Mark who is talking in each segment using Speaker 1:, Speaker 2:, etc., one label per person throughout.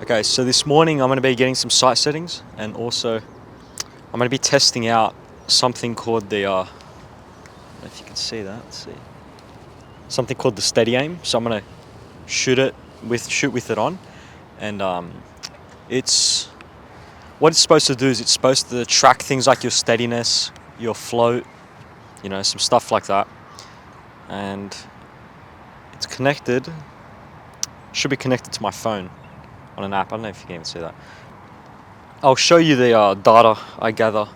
Speaker 1: Okay, so this morning I'm going to be getting some sight settings, and also I'm going to be testing out something called the, I don't know if you can see that, let's see. Something called the steady aim. So I'm going to shoot with it on, and it's, what it's supposed to do is it's supposed to track things like your steadiness, your float, some stuff like that. And it's connected, should be connected to my phone on an app. I don't know if you can even see that. I'll show you the data I gather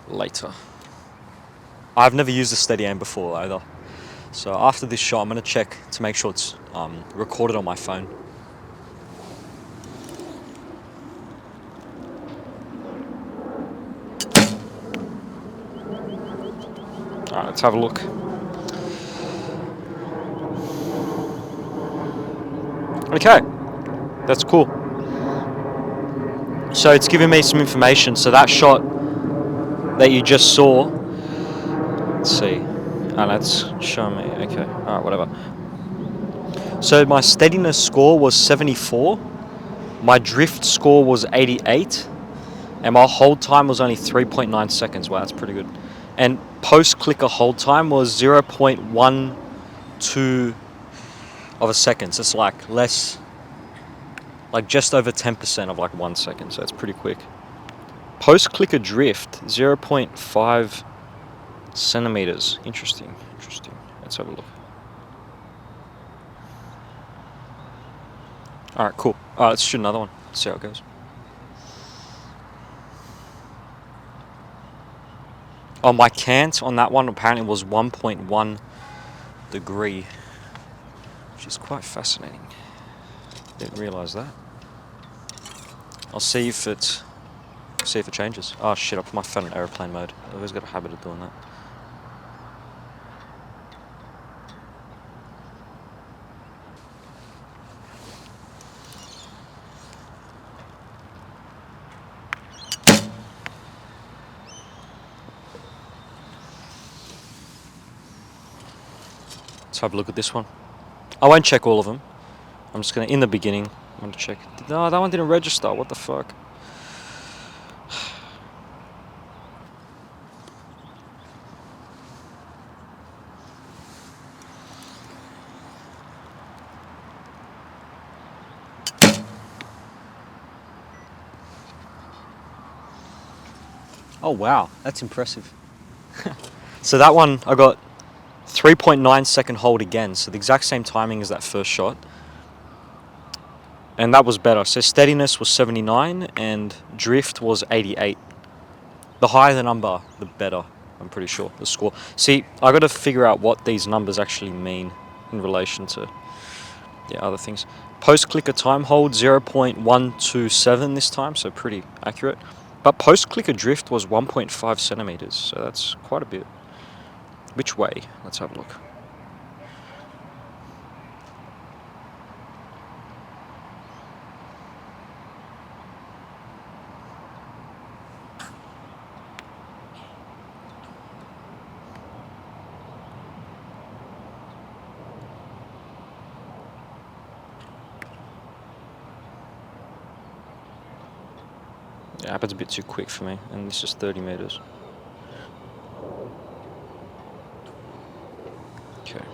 Speaker 1: later. I've never used a steady aim before either. So after this shot, I'm going to check to make sure it's recorded on my phone. Alright, let's have a look. Okay, that's cool. So it's giving me some information. So that shot that you just saw, let's see. Let's show me. Okay, alright, whatever. So my steadiness score was 74, my drift score was 88, and my hold time was only 3.9 seconds. Wow, that's pretty good. And post-clicker hold time was 0.12 of a second. So it's like less, like just over 10% of like 1 second. So it's pretty quick. Post-clicker drift, 0.5 centimeters. Interesting. Let's have a look. Alright, cool. Alright, let's shoot another one. See how it goes. Oh, my cant on that one apparently was 1.1 degree, which is quite fascinating. Didn't realise that. I'll see if it changes. Oh shit, I put my phone in airplane mode. I've always got a habit of doing that. Let's have a look at this one. I won't check all of them. I'm just gonna, in the beginning, I'm gonna check. No, that one didn't register. What the fuck? Oh wow, that's impressive. So that one I got 3.9 second hold again, so the exact same timing as that first shot. And that was better. So steadiness was 79 and drift was 88. The higher the number, the better, I'm pretty sure, the score. See, I got to figure out what these numbers actually mean in relation to other things. Post-clicker time hold, 0.127 this time, so pretty accurate. But post-clicker drift was 1.5 centimeters, so that's quite a bit. Which way? Let's have a look. Yeah, happens a bit too quick for me, and this is 30 meters. Okay.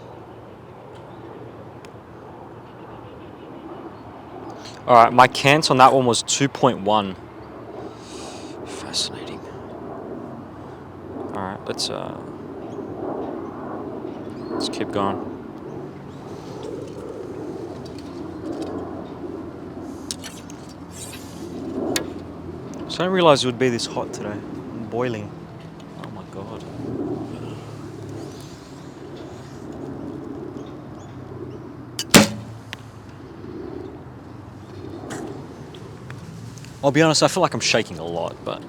Speaker 1: Alright, my cant on that one was 2.1. Fascinating. Alright, let's keep going. So I didn't realize it would be this hot today. I'm boiling. Oh my god. I'll be honest, I feel like I'm shaking a lot, but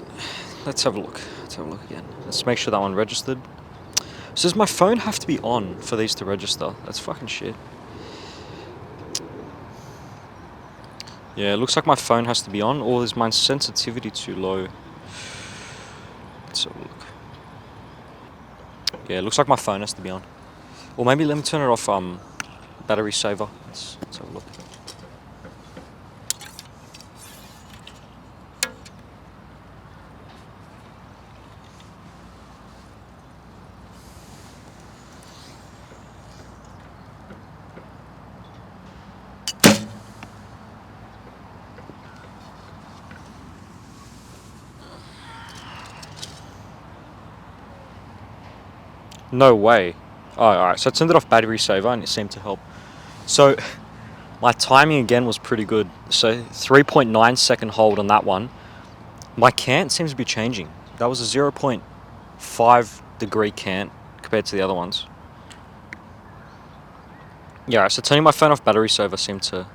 Speaker 1: let's have a look. Let's have a look again. Let's make sure that one registered. So does my phone have to be on for these to register? That's fucking shit. Yeah, it looks like my phone has to be on, or is my sensitivity too low? Let's have a look. Yeah, it looks like my phone has to be on. Or maybe let me turn it off, battery saver. Let's have a look. No way. Oh, alright, so I turned it off battery saver and it seemed to help. So my timing again was pretty good. So 3.9 second hold on that one. My cant seems to be changing. That was a 0.5 degree cant compared to the other ones. Yeah, so turning my phone off battery saver seemed to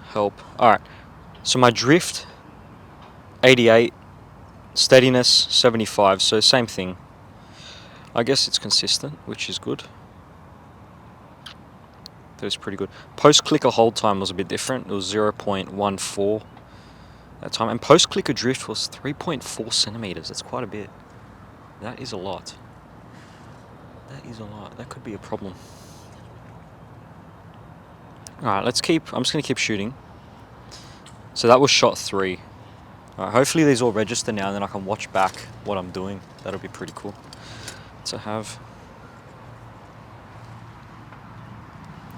Speaker 1: help. Alright, so my drift 88, steadiness 75, so same thing. I guess it's consistent, which is good. That was pretty good. Post-clicker hold time was a bit different. It was 0.14 that time. And post-clicker drift was 3.4 centimeters. That's quite a bit. That is a lot. That is a lot. That could be a problem. Alright, I'm just going to keep shooting. So that was shot 3. Alright, hopefully these all register now and then I can watch back what I'm doing. That'll be pretty cool to have.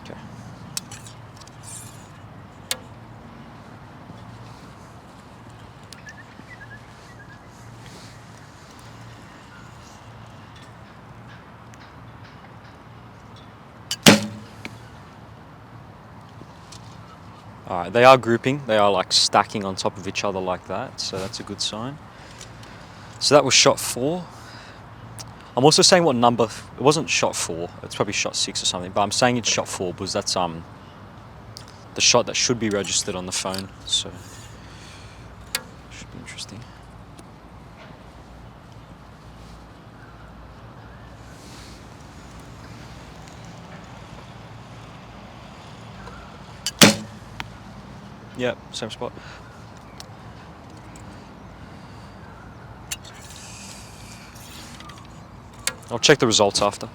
Speaker 1: Okay. Alright, they are grouping. They are like stacking on top of each other like that. So that's a good sign. So that was shot 4. I'm also saying what number. It wasn't shot 4. It's probably shot 6 or something. But I'm saying it's shot 4 because that's the shot that should be registered on the phone. So should be interesting. Yep, same spot. I'll check the results after.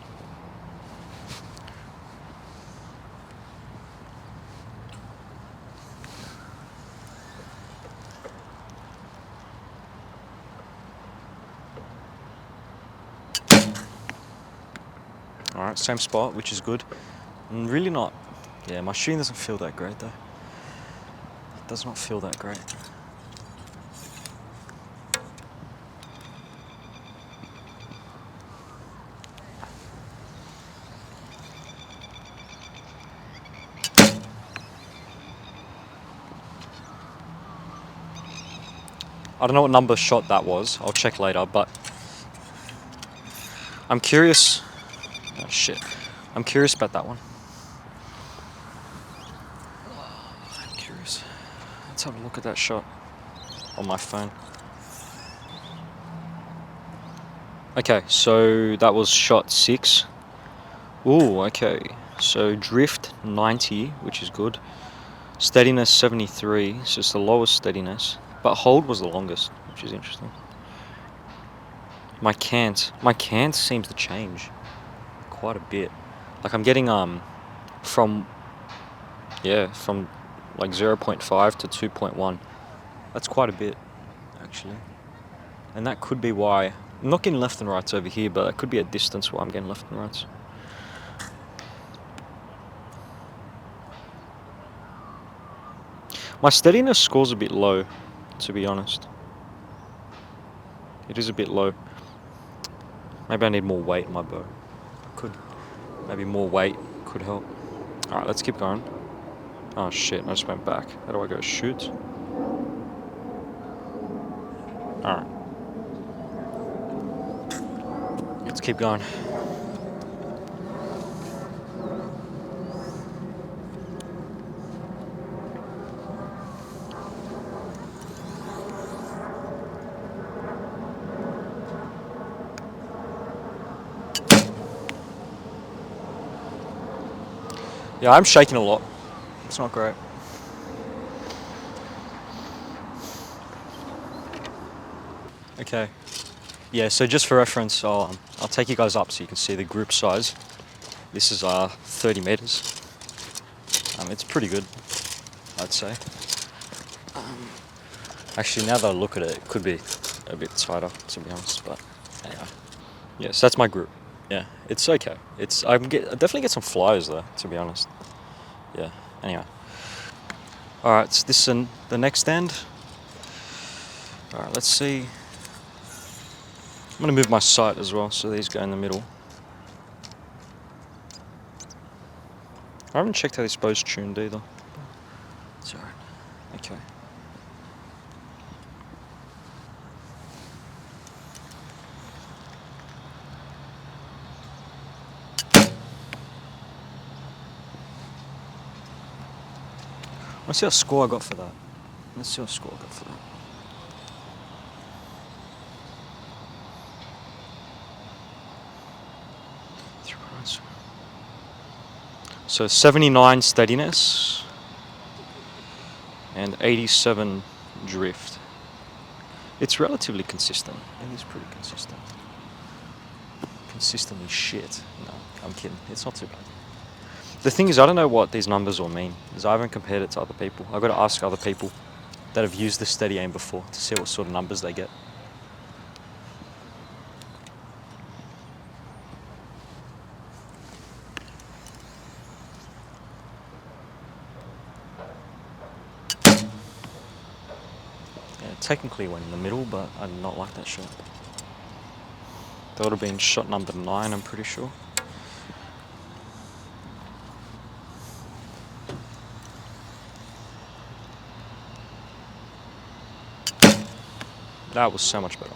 Speaker 1: Alright, same spot, which is good. And really not... Yeah, my shooting doesn't feel that great though. It does not feel that great. I don't know what number shot that was. I'll check later, but... I'm curious... Oh shit. I'm curious about that one. I'm curious. Let's have a look at that shot on my phone. Okay, so that was shot 6. Ooh, okay. So drift 90, which is good. Steadiness 73, so it's the lowest steadiness. But hold was the longest, which is interesting. My cant seems to change quite a bit. Like I'm getting from like 0.5 to 2.1. That's quite a bit, actually. And that could be why I'm not getting left and rights over here, but that could be a distance where I'm getting left and rights. My steadiness score's a bit low, to be honest. It is a bit low. Maybe I need more weight in my bow. Maybe more weight could help. Alright, let's keep going. Oh shit, I just went back. How do I go? Shoot? Alright. Let's keep going. Yeah, I'm shaking a lot. It's not great. Okay. Yeah, so just for reference, I'll take you guys up so you can see the group size. This is 30 meters. It's pretty good, I'd say. Actually, now that I look at it, it could be a bit tighter, to be honest. But anyway, yeah. So that's my group. Yeah, it's okay. I definitely get some flies though, to be honest. Yeah. Anyway. All right. So this is the next end. All right. Let's see. I'm going to move my sight as well, so these go in the middle. I haven't checked how this bow's tuned either. It's alright. Okay. Let's see what score I got for that. Let's see what score I got for that. So 79 steadiness and 87 drift. It's relatively consistent. It is pretty consistent. Consistently shit. No, I'm kidding. It's not too bad. The thing is, I don't know what these numbers all mean, because I haven't compared it to other people. I've got to ask other people that have used the steady aim before to see what sort of numbers they get. Yeah, technically went in the middle, but I did not like that shot. That would have been shot number 9, I'm pretty sure. That was so much better.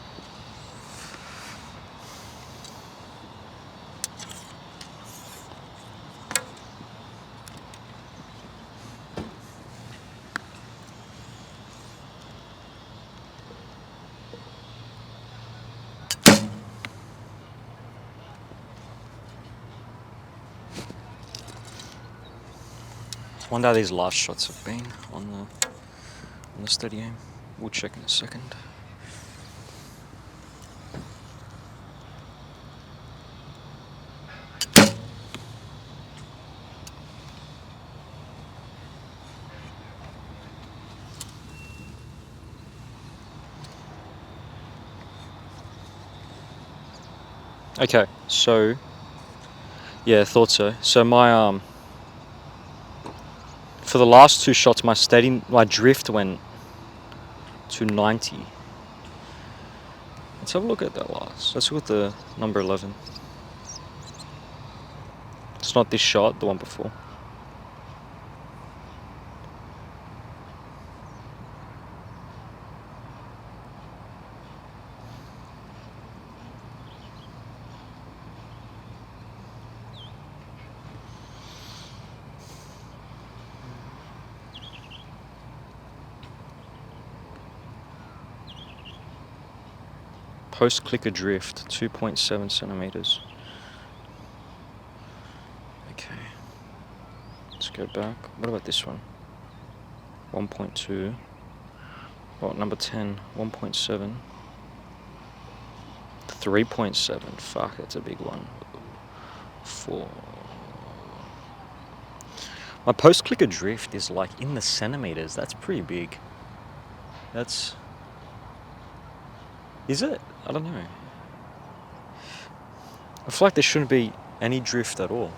Speaker 1: I wonder how these last shots have been on the steady aim. We'll check in a second. Okay, so yeah, I thought so. So my for the last 2 shots, my drift went to 90. Let's have a look at that last. Let's look at the number 11. It's not this shot, the one before. Post clicker drift, 2.7 centimeters. Okay. Let's go back. What about this one? 1.2. What, number 10? 1.7. 3.7. Fuck, that's a big one. 4. My post clicker drift is like in the centimeters. That's pretty big. Is it? I don't know. I feel like there shouldn't be any drift at all.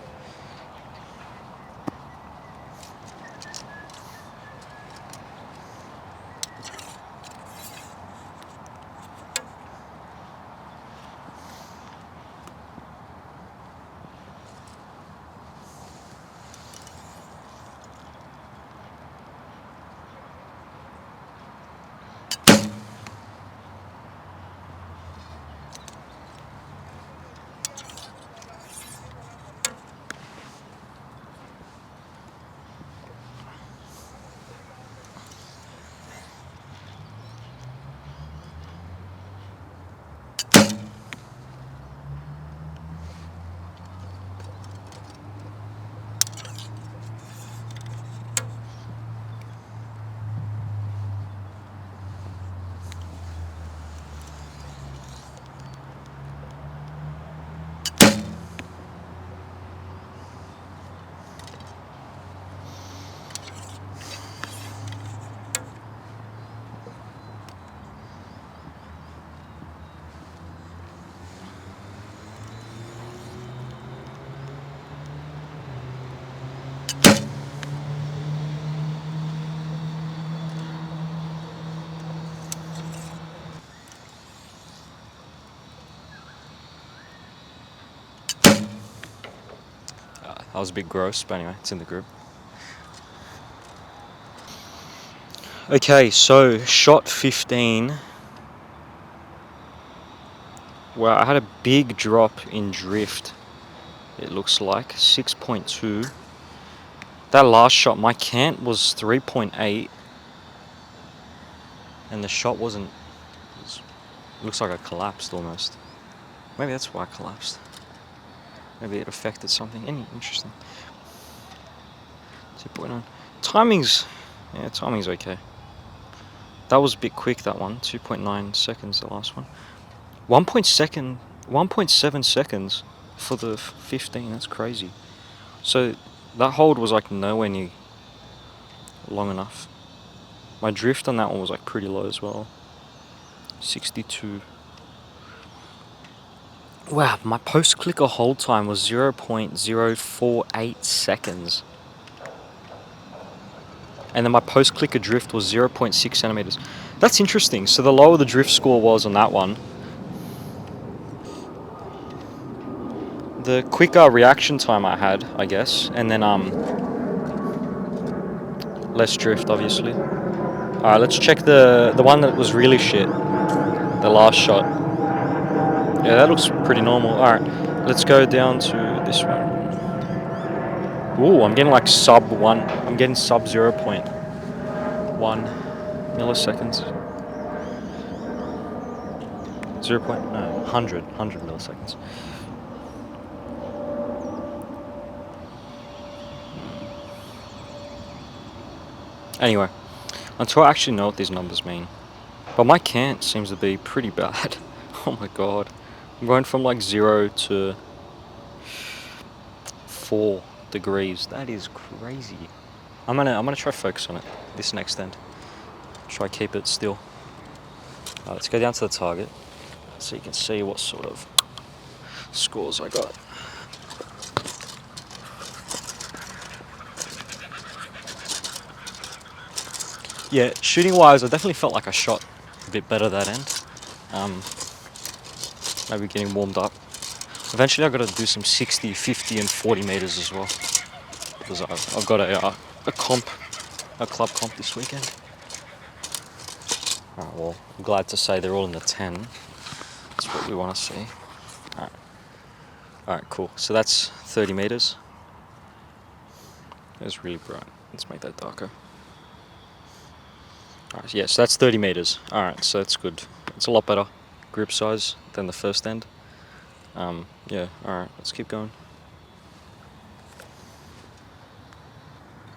Speaker 1: That was a bit gross, but anyway, it's in the group. Okay, so shot 15. Well, I had a big drop in drift. It looks like 6.2. That last shot, my cant was 3.8, and the shot wasn't. Looks like I collapsed almost. Maybe that's why I collapsed. Maybe it affected something. Interesting. 2.9. Timing's okay. That was a bit quick, that one. 2.9 seconds, the last one. 1.7 seconds for the 15. That's crazy. So that hold was like nowhere near long enough. My drift on that one was like pretty low as well. 62. Wow, my post clicker hold time was 0.048 seconds. And then my post clicker drift was 0.6 centimeters. That's interesting. So the lower the drift score was on that one, the quicker reaction time I had, I guess, and then less drift, obviously. All right, let's check the one that was really shit, the last shot. Yeah, that looks pretty normal. All right, let's go down to this one. Ooh, I'm getting like sub 1. I'm getting sub 0.1 milliseconds. 100 milliseconds. Anyway, until I actually know what these numbers mean. But my cant seems to be pretty bad. Oh my god. I'm going from like 0 to 4 degrees. That is crazy. I'm gonna try focus on it this next end. Try keep it still. Let's go down to the target so you can see what sort of scores I got. Yeah, shooting wise, I definitely felt like I shot a bit better that end. Maybe getting warmed up. Eventually I've got to do some 60, 50 and 40 meters as well. Because I've got a club comp this weekend. Alright, well, I'm glad to say they're all in the 10. That's what we want to see. Alright, cool. So that's 30 meters. That's really bright. Let's make that darker. Alright, yeah, so that's 30 meters. Alright, so that's good. It's a lot better grip size than the first end. Yeah, alright, let's keep going.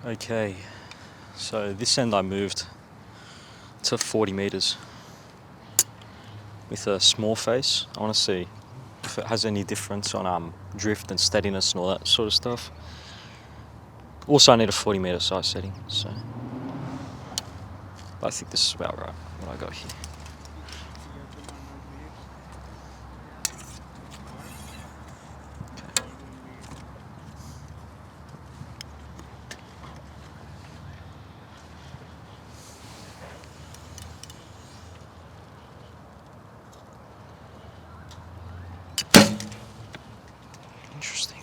Speaker 1: Okay, so this end I moved to 40 meters with a small face. I want to see if it has any difference on drift and steadiness and all that sort of stuff. Also, I need a 40 meter size setting, so I think this is about right, what I got here. Interesting.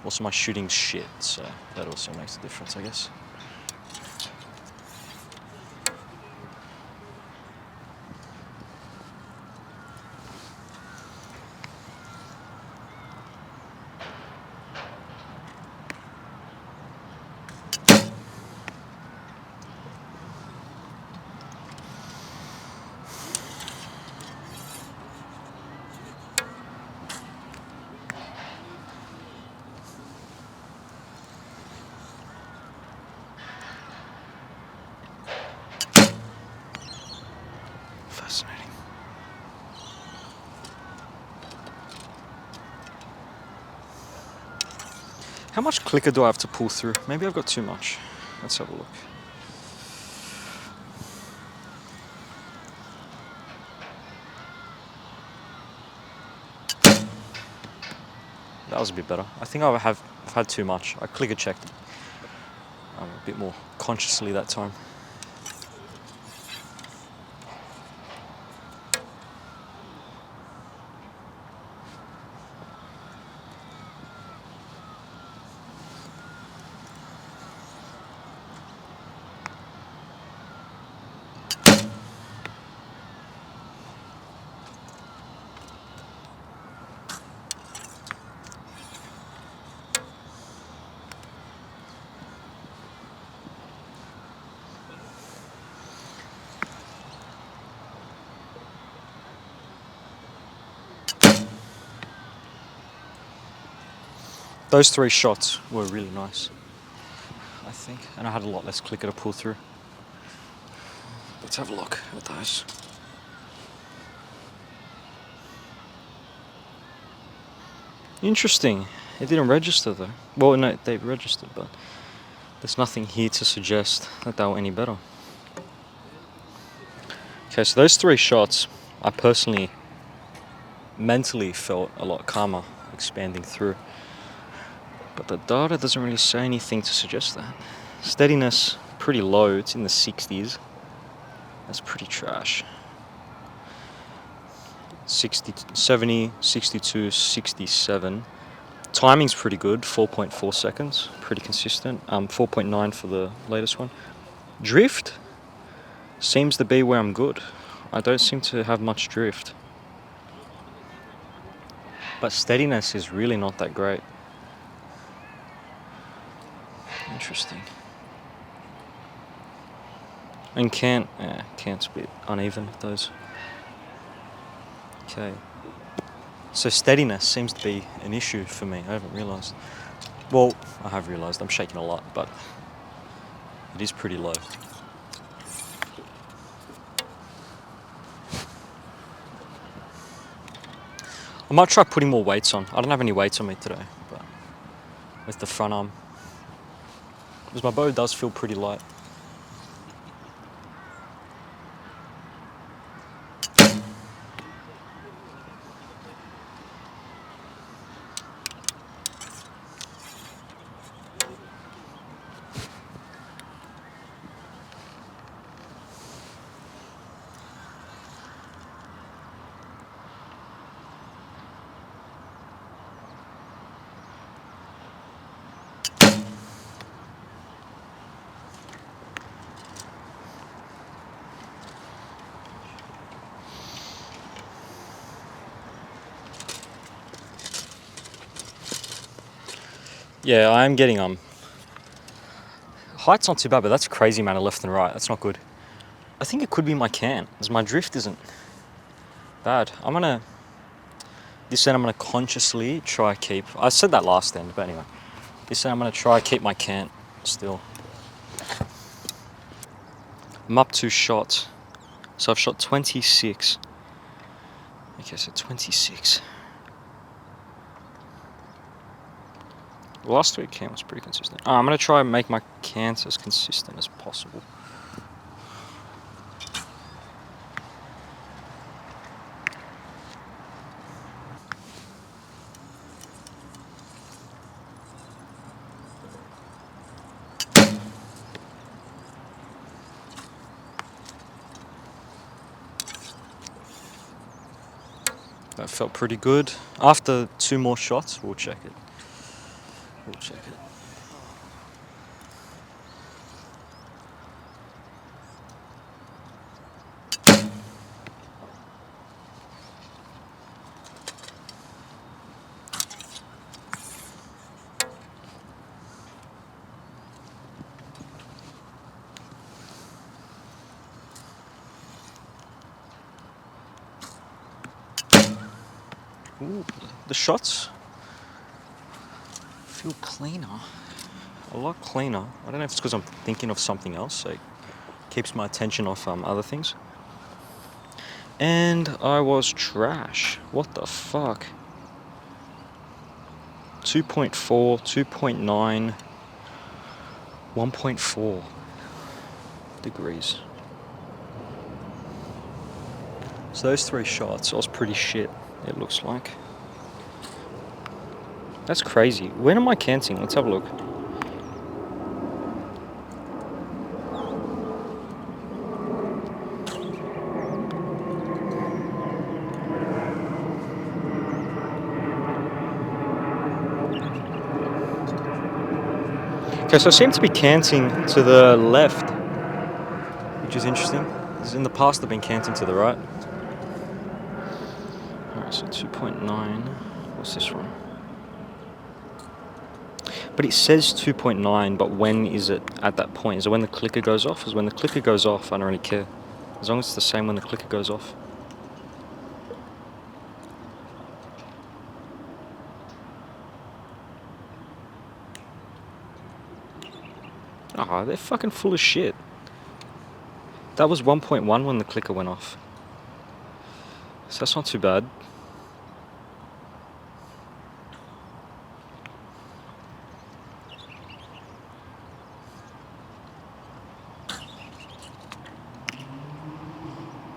Speaker 1: Also, my shooting's shit, so that also makes a difference, I guess. Fascinating. How much clicker do I have to pull through? Maybe I've got too much. Let's have a look. That was a bit better. I think I've had too much. I clicker checked a bit more consciously that time. Those 3 shots were really nice, I think, and I had a lot less clicker to pull through. Let's have a look at those. Interesting. It didn't register though. Well, no, they registered, but there's nothing here to suggest that they were any better. Okay, so those 3 shots, I personally mentally felt a lot calmer expanding through. But the data doesn't really say anything to suggest that. Steadiness, pretty low, it's in the 60s. That's pretty trash. 60, 70, 62, 67. Timing's pretty good, 4.4 seconds, pretty consistent. 4.9 for the latest one. Drift seems to be where I'm good. I don't seem to have much drift. But steadiness is really not that great. Interesting. And cant's a bit uneven with those. Okay. So steadiness seems to be an issue for me. I haven't realised. Well, I have realised. I'm shaking a lot, but it is pretty low. I might try putting more weights on. I don't have any weights on me today, but with the front arm. Because my bow does feel pretty light. Yeah, I am getting height's not too bad, but that's a crazy amount of left and right. That's not good. I think it could be my can, as my drift isn't bad. This end I'm gonna consciously try keep. I said that last end, but anyway. This end I'm gonna try keep my cant still. I'm up 2 shots. So I've shot 26. Okay, so 26. Last week cant was pretty consistent. I'm gonna try and make my cants as consistent as possible. That felt pretty good. After 2 more shots, we'll check it. Ooh, the shots feel cleaner. A lot cleaner. I don't know if it's because I'm thinking of something else, so it keeps my attention off other things. And I was trash. What the fuck? 2.4, 2.9. 1.4 degrees. So those 3 shots, I was pretty shit, it looks like. That's crazy. When am I canting? Let's have a look. Okay, so I seem to be canting to the left, which is interesting. Because in the past I've been canting to the right. Alright, so 2.9. What's this one? But it says 2.9, but when is it at that point? Is it when the clicker goes off? Because when the clicker goes off, I don't really care. As long as it's the same when the clicker goes off. Ah, they're fucking full of shit. That was 1.1 when the clicker went off. So that's not too bad.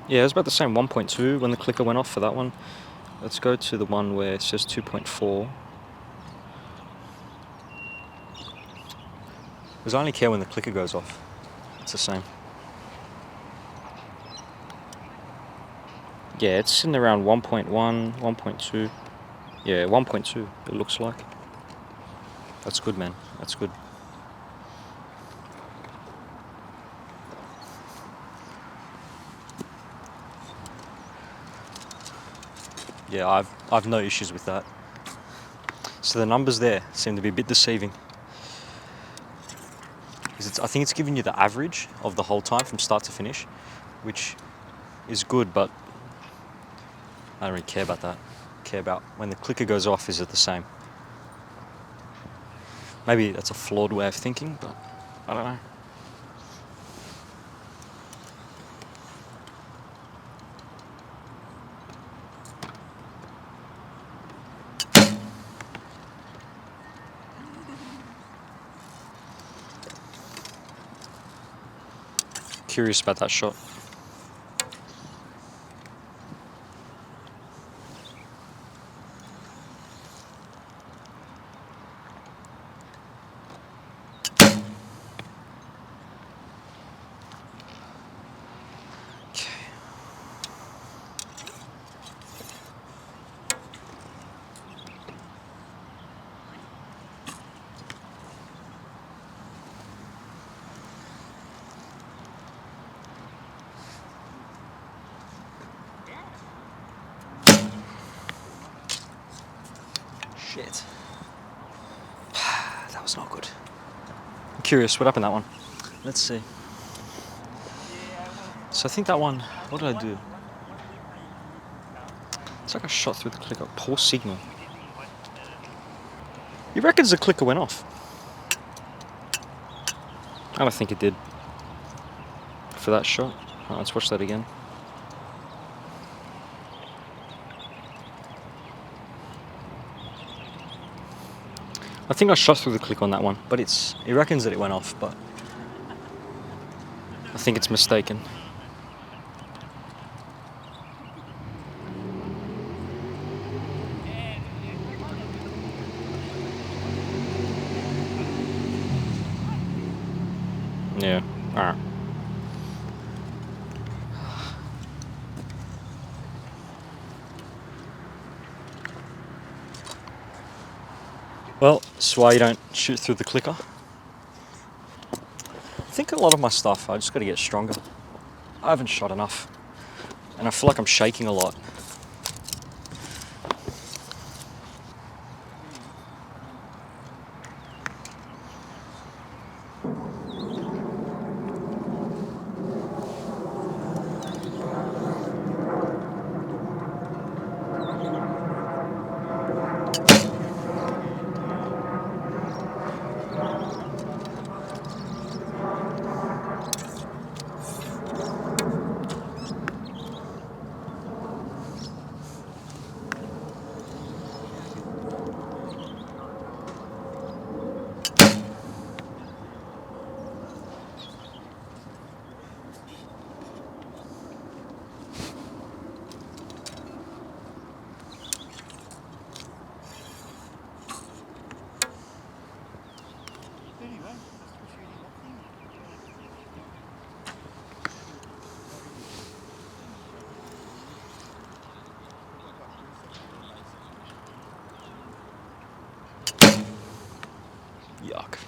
Speaker 1: Yeah, it was about the same, 1.2 when the clicker went off for that one. Let's go to the one where it says 2.4. Because I only care when the clicker goes off. It's the same. Yeah, it's sitting around 1.1, 1.2. Yeah, 1.2, it looks like. That's good, man. That's good. Yeah, I've no issues with that. So the numbers there seem to be a bit deceiving. Because I think it's giving you the average of the whole time from start to finish, which is good, but I don't really care about that. I care about when the clicker goes off, is it the same? Maybe that's a flawed way of thinking, but I don't know. Curious about that shot. Shit. That was not good. I'm curious, what happened to that one? Let's see. So I think that one, what did I do? It's like I shot through the clicker. Poor signal. You reckon the clicker went off? I don't think it did. For that shot. Alright, let's watch that again. I think I shot through the click on that one, but it reckons that it went off, but I think it's mistaken. Yeah, alright. Well, that's why you don't shoot through the clicker. I think a lot of my stuff, I just got to get stronger. I haven't shot enough, and I feel like I'm shaking a lot. Yuck.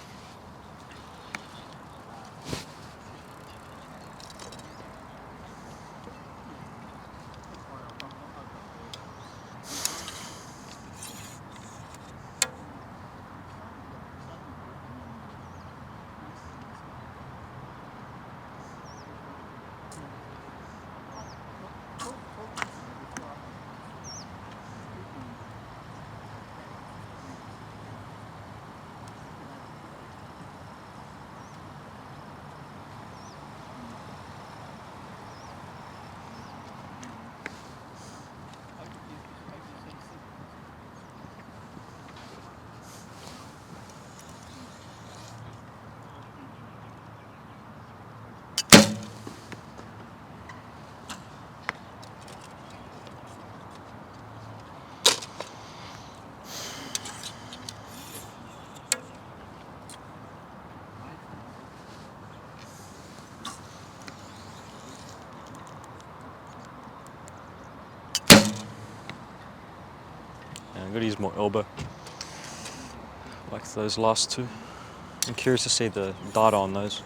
Speaker 1: Yeah, I'm gonna use more elbow, like those last two. I'm curious to see the data on those.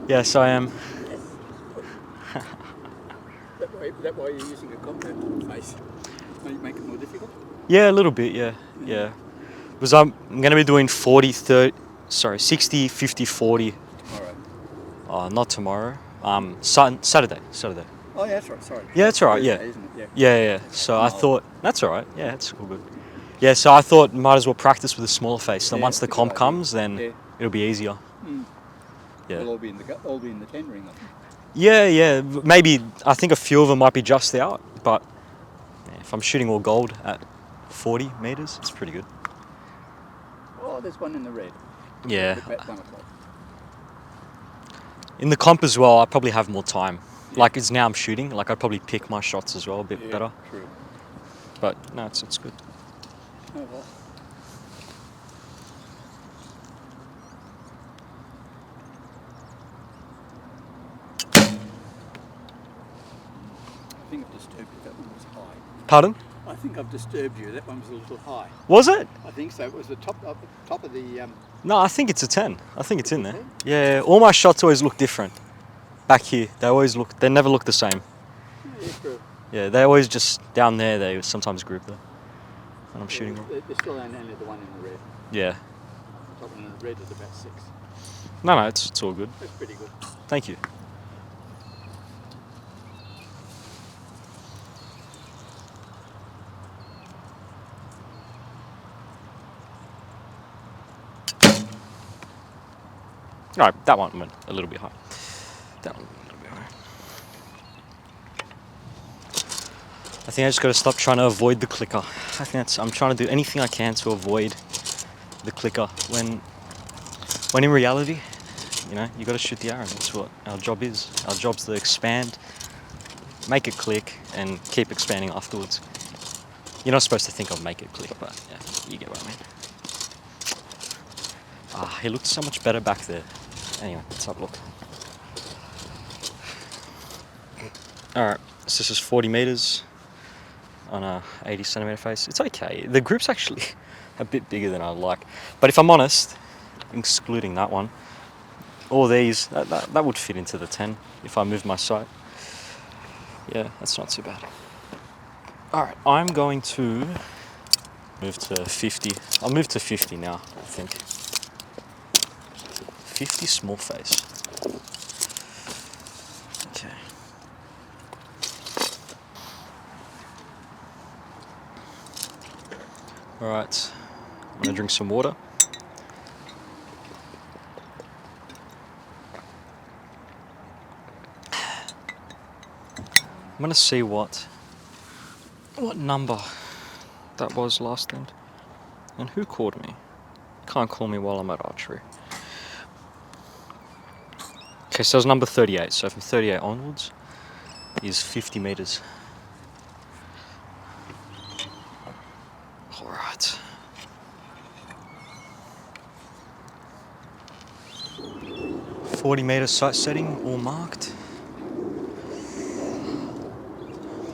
Speaker 1: Yes, I am.
Speaker 2: That why you're using a compact face? Make it more difficult?
Speaker 1: Yeah, a little bit, yeah. Because I'm going to be doing 60, 50, 40.
Speaker 2: All right.
Speaker 1: Not tomorrow. Saturday.
Speaker 2: Oh, yeah, that's right. Sorry.
Speaker 1: Yeah, that's all right, yeah.
Speaker 2: Thursday, isn't it?
Speaker 1: Yeah. So I thought, that's all right. Yeah, it's all good. Yeah, so I thought might as well practice with a smaller face. Then
Speaker 2: Yeah,
Speaker 1: once the
Speaker 2: that's a good
Speaker 1: comp
Speaker 2: idea.
Speaker 1: comes, then
Speaker 2: Yeah.
Speaker 1: it'll be easier. Yeah.
Speaker 2: They'll all be in the 10 ring, I think.
Speaker 1: Yeah. Maybe, I think a few of them might be just out, but yeah, if I'm shooting all gold at 40 meters, it's pretty good.
Speaker 2: Oh, there's one in the red.
Speaker 1: Yeah.
Speaker 2: About 1 o'clock.
Speaker 1: In the comp as well, I probably have more time. Yeah. Like, it's now I'm shooting, like I'd probably pick my shots as well a bit better.
Speaker 2: True.
Speaker 1: But no, it's good.
Speaker 2: Oh, well. I think I've disturbed you. That one was high.
Speaker 1: Pardon?
Speaker 2: I think I've disturbed you. That one was a little high.
Speaker 1: Was it?
Speaker 2: I think so. It was the top of the...
Speaker 1: No, I think it's a 10. I think it's in there.
Speaker 2: 10?
Speaker 1: Yeah, all my shots always look different. Back here, they never look the same.
Speaker 2: Yeah, true.
Speaker 1: Yeah, they always just, down there, they sometimes group there. And I'm shooting them.
Speaker 2: There's still only the one in the red.
Speaker 1: Yeah.
Speaker 2: The top one in the red is about 6.
Speaker 1: No, it's all good.
Speaker 2: That's pretty good.
Speaker 1: Thank you. All right, that one went a little bit high. That one went a little bit high. I think I just got to stop trying to avoid the clicker. I think I'm trying to do anything I can to avoid the clicker when in reality, you got to shoot the arrow. That's what our job is. Our job's to expand make it click, and keep expanding afterwards. You're not supposed to think of make it click, but yeah, you get what I mean. Ah, he looked so much better back there. Anyway, let's have a look. Alright, so this is 40 meters on a 80 centimeter face. It's okay. The group's actually a bit bigger than I'd like. But if I'm honest, excluding that one, all these, that would fit into the 10 if I moved my sight. Yeah, that's not too bad. Alright, I'm going to move to 50. I'll move to 50 now, I think. 50 small face. Okay. Alright, I'm gonna drink some water. I'm gonna see what number that was last end. And who called me? Can't call me while I'm at archery. Okay, so it was number 38. So from 38 onwards is 50 meters. Alright. .40 sight setting, all marked.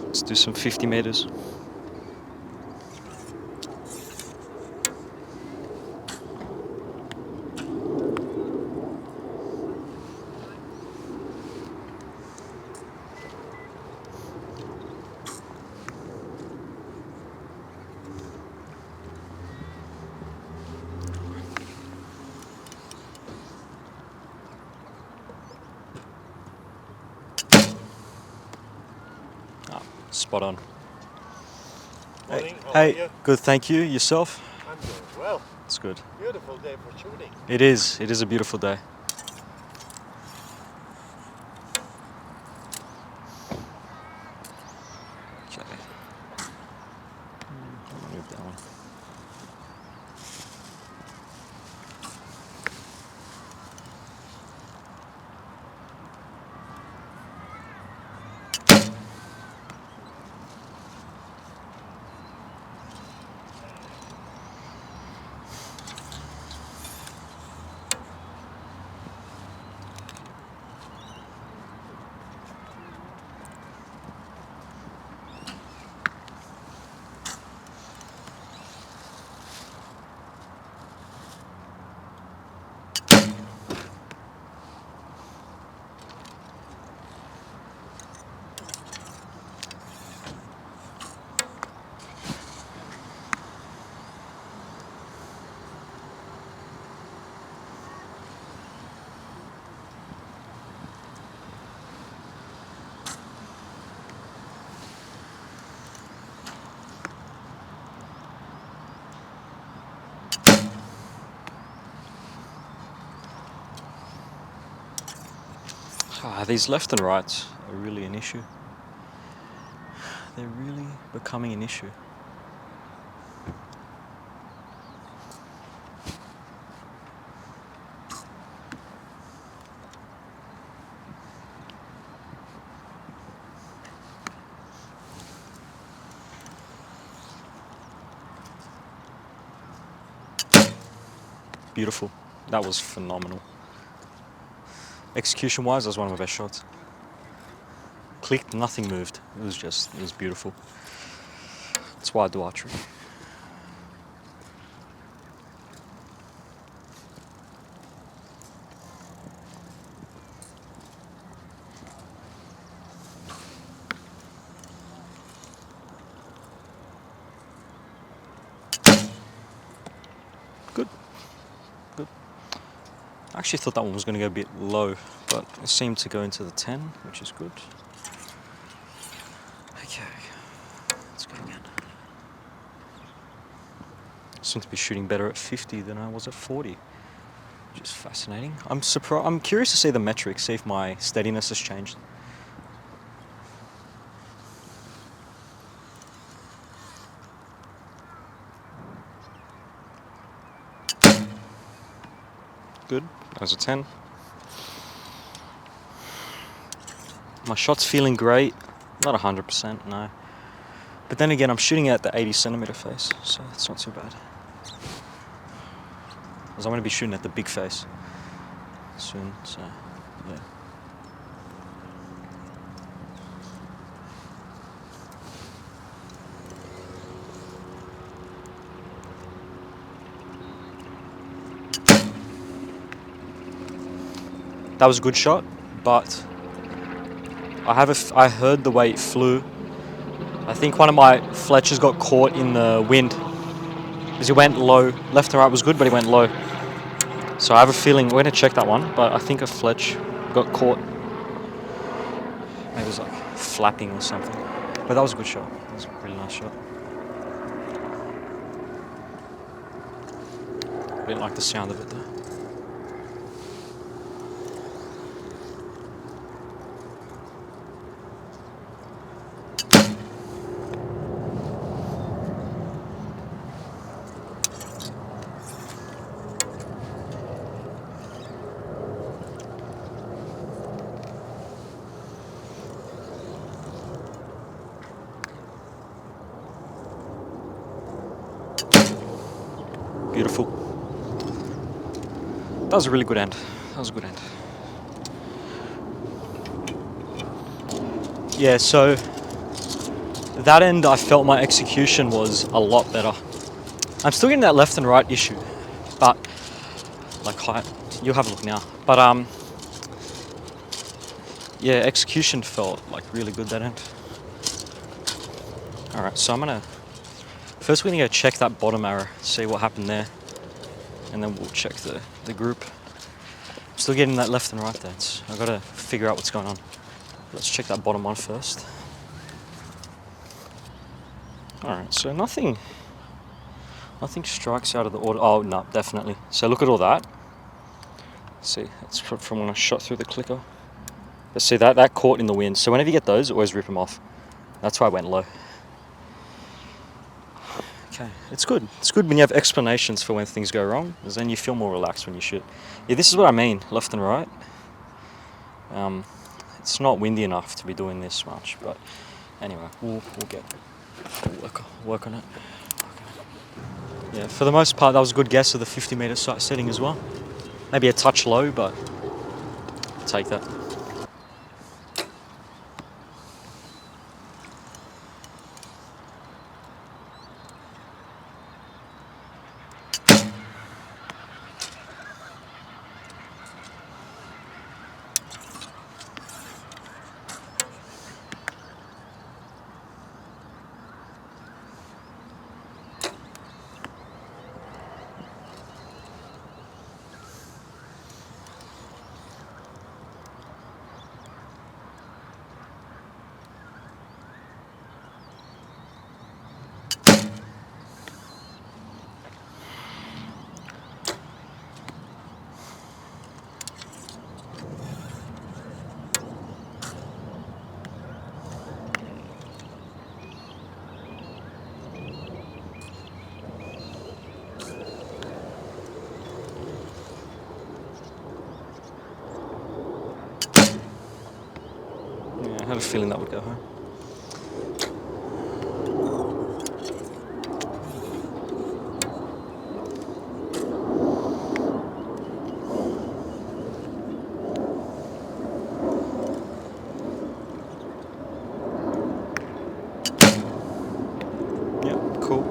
Speaker 1: Let's do some 50 meters. Spot on.
Speaker 3: Morning, how are
Speaker 1: Hey,
Speaker 3: you?
Speaker 1: good, thank you. Yourself?
Speaker 3: I'm doing well.
Speaker 1: It's good.
Speaker 3: Beautiful day for shooting.
Speaker 1: It is a beautiful day. Okay. I'll move that one. These left and rights are really an issue. They're really becoming an issue. Beautiful. That was phenomenal. Execution-wise, that was one of my best shots. Clicked, nothing moved. It was beautiful. That's why I do archery. Good. Good. I actually thought that one was going to go a bit low, but it seemed to go into the 10, which is good. Okay, let's go again. Seem to be shooting better at 50 than I was at 40, which is fascinating. I'm curious to see the metrics, see if my steadiness has changed. Good, that was a 10. My shot's feeling great. Not 100%, no. But then again, I'm shooting at the 80 centimeter face, so it's not too bad. Because I'm going to be shooting at the big face soon, so yeah. That was a good shot, but I heard the way it flew. I think one of my Fletchers got caught in the wind because he went low. Left and right was good, but he went low. So I have a feeling we're going to check that one, but I think a Fletch got caught. Maybe it was like flapping or something. But that was a good shot. That was a really nice shot. I didn't like the sound of it though. Beautiful. That was a really good end. That was a good end. Yeah, so that end I felt my execution was a lot better. I'm still getting that left and right issue, but like you'll have a look now. But yeah, execution felt like really good that end. All right, so first we're gonna go check that bottom arrow, see what happened there, and then we'll check the group. I'm still getting that left and right there. I've got to figure out what's going on. Let's check that bottom one first. All right, so nothing strikes out of the order. Oh no, definitely. So look at all that. See, it's from when I shot through the clicker. Let's see that caught in the wind. So whenever you get those, always rip them off. That's why I went low. Okay, it's good. It's good when you have explanations for when things go wrong, because then you feel more relaxed when you shoot. Yeah, this is what I mean, left and right. It's not windy enough to be doing this much, but anyway, we'll work on it. Yeah, for the most part, that was a good guess of the 50-meter sight setting as well. Maybe a touch low, but I'll take that. I had a feeling that would go home. Yeah, cool.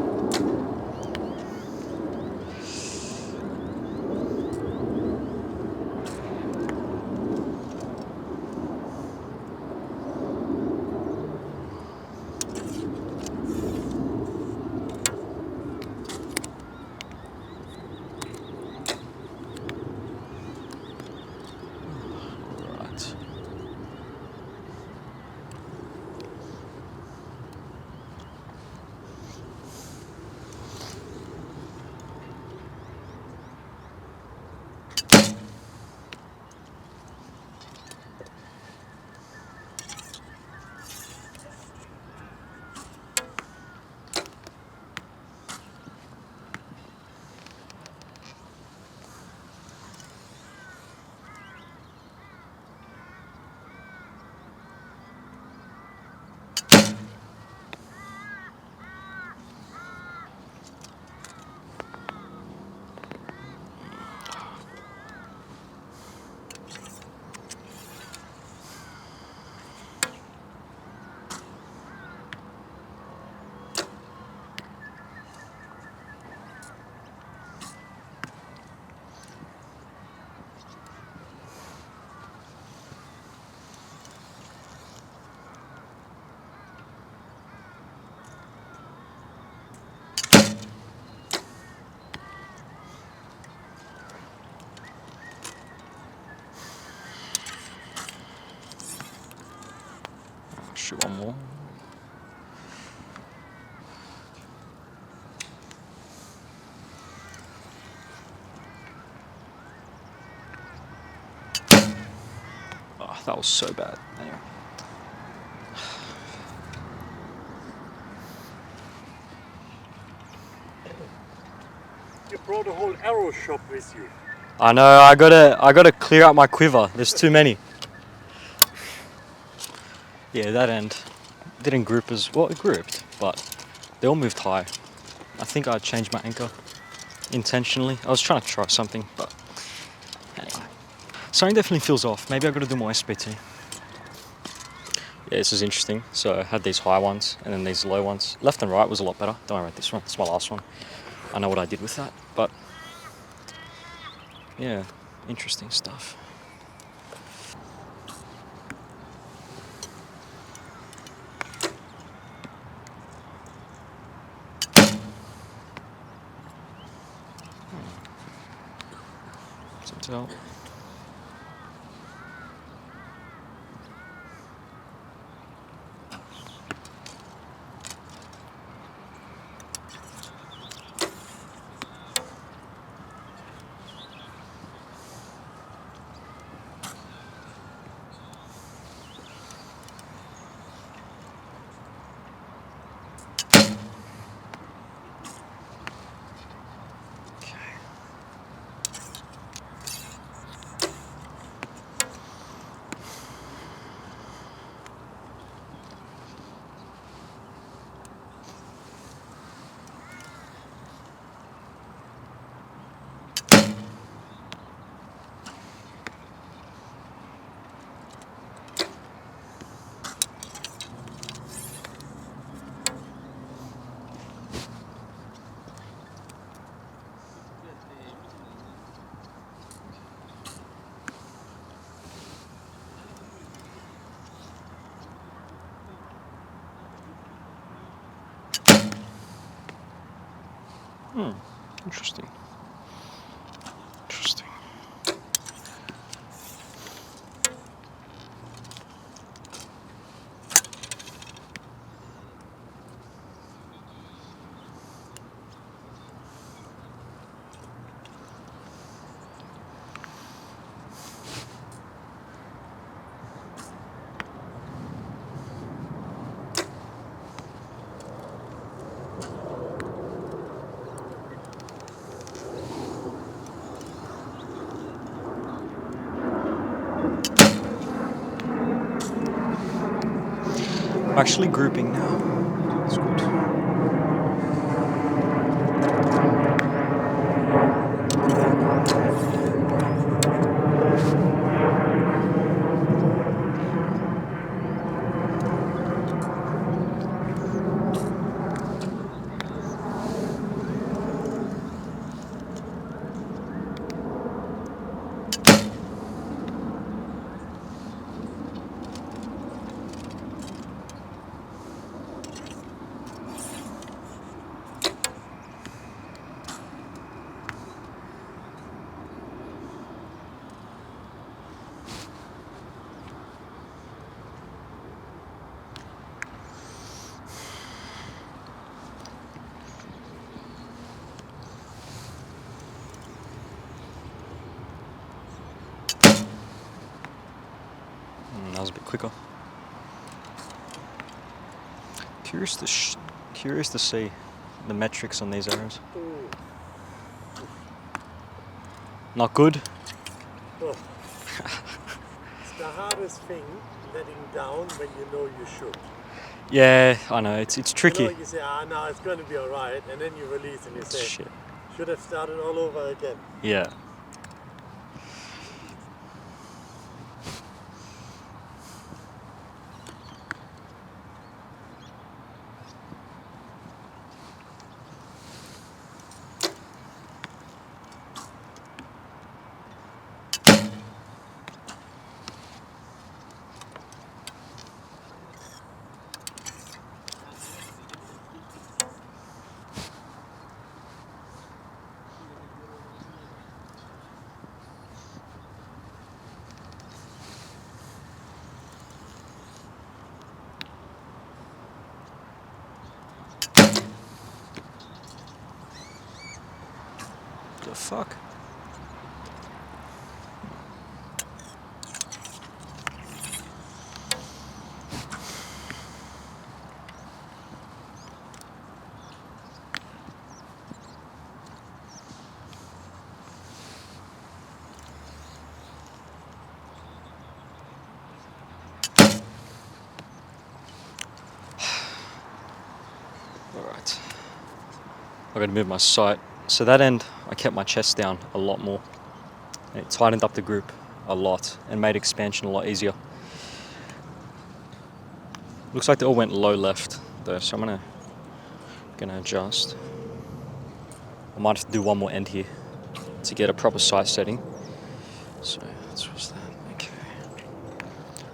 Speaker 1: shoot one more. Oh, that was so bad. Anyway.
Speaker 3: You brought a whole arrow shop with you.
Speaker 1: I know, I gotta clear out my quiver. There's too many. Yeah, that end didn't group as well. It grouped, but they all moved high. I think I changed my anchor intentionally. I was trying to try something, but anyway. Something definitely feels off. Maybe I gotta do more SPT. Yeah, this is interesting. So I had these high ones and then these low ones. Left and right was a lot better. Don't worry about this one. It's my last one. I know what I did with that, but yeah, interesting stuff. So, interesting. Interesting. I'm actually grouping now. That's good. That was a bit quicker. Curious to see the metrics on these arrows. Not good.
Speaker 3: Oh. It's the hardest thing, letting down when you know you should.
Speaker 1: Yeah, I know, it's tricky.
Speaker 3: You know, you say, no, it's going to be alright, and then you release and you say,
Speaker 1: Shit.
Speaker 3: should have started all over again.
Speaker 1: Yeah. fuck? Alright. I've got to move my sight. So that end, I kept my chest down a lot more. It tightened up the group a lot and made expansion a lot easier. Looks like they all went low left though, so I'm gonna adjust. I might have to do one more end here to get a proper sight setting. So let's switch that. Okay.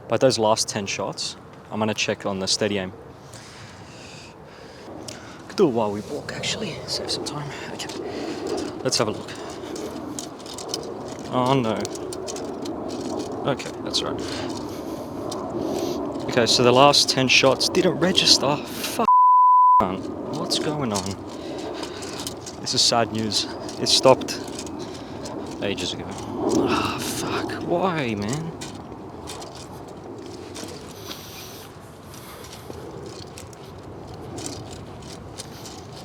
Speaker 1: But those last 10 shots, I'm gonna check on the steady aim. Could do it while we walk actually, save some time. Okay. Let's have a look. Oh no. Okay, that's right. Okay, so the last 10 shots didn't register. Fuck. What's going on? This is sad news. It stopped ages ago. Ah, fuck. Why, man?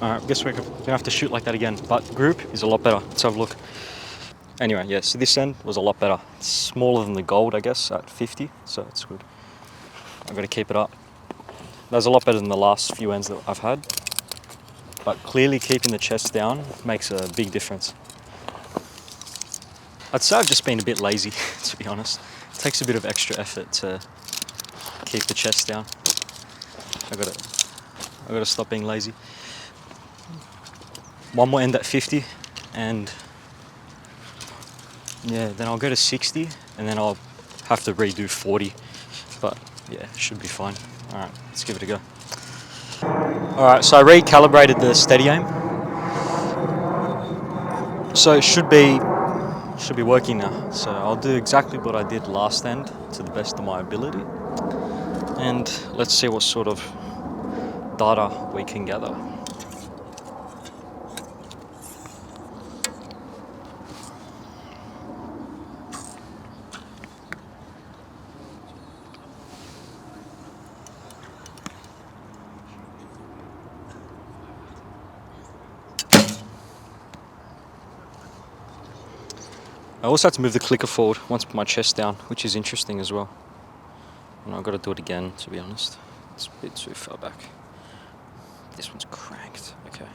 Speaker 1: Alright, guess we're gonna have to shoot like that again. But group is a lot better. Let's have a look. Anyway, yeah, so this end was a lot better. It's smaller than the gold, I guess, at 50, so it's good. I've got to keep it up. That was a lot better than the last few ends that I've had. But clearly keeping the chest down makes a big difference. I'd say I've just been a bit lazy, to be honest. It takes a bit of extra effort to keep the chest down. I gotta stop being lazy. One more end at 50, and yeah, then I'll go to 60, and then I'll have to redo 40. But yeah, should be fine. All right, let's give it a go. All right, so I recalibrated the steady aim. So it should be working now. So I'll do exactly what I did last end to the best of my ability. And let's see what sort of data we can gather. I also have to move the clicker forward once I put my chest down, which is interesting as well. And I've got to do it again, to be honest. It's a bit too far back. This one's cranked. Okay.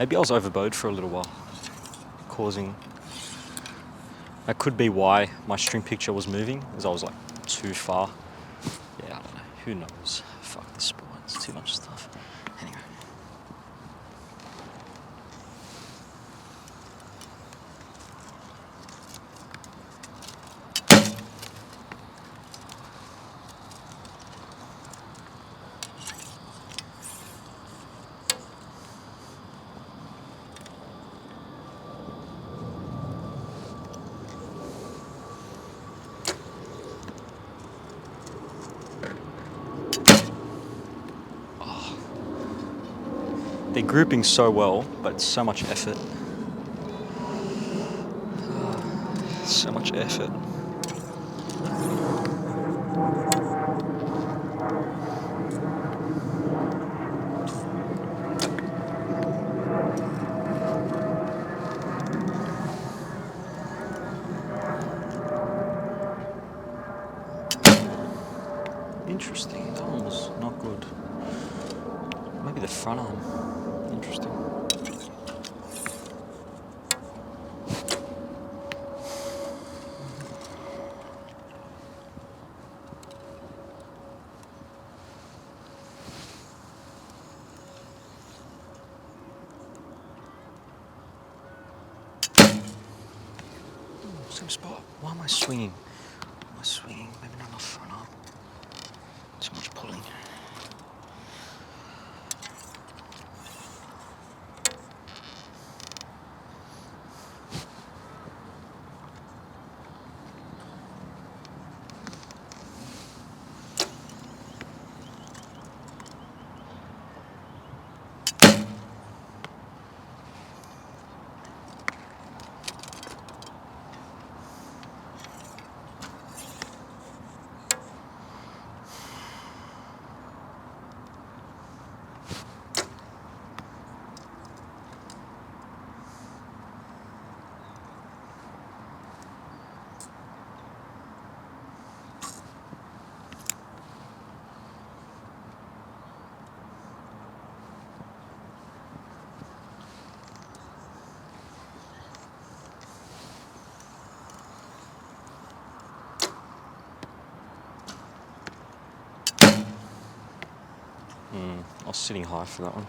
Speaker 1: Maybe I was overbowed for a little while, causing... That could be why my string picture was moving, as I was like too far. Yeah, I don't know. Who knows? Fuck this sport. It's too much stuff. Anyway. They're grouping so well, but so much effort. So much effort. Interesting. That one was not good. Maybe the front arm. Interesting. Same spot. Why am I swinging? Why am I swinging? Maybe not enough front arm. Too much pulling. was sitting high for that one.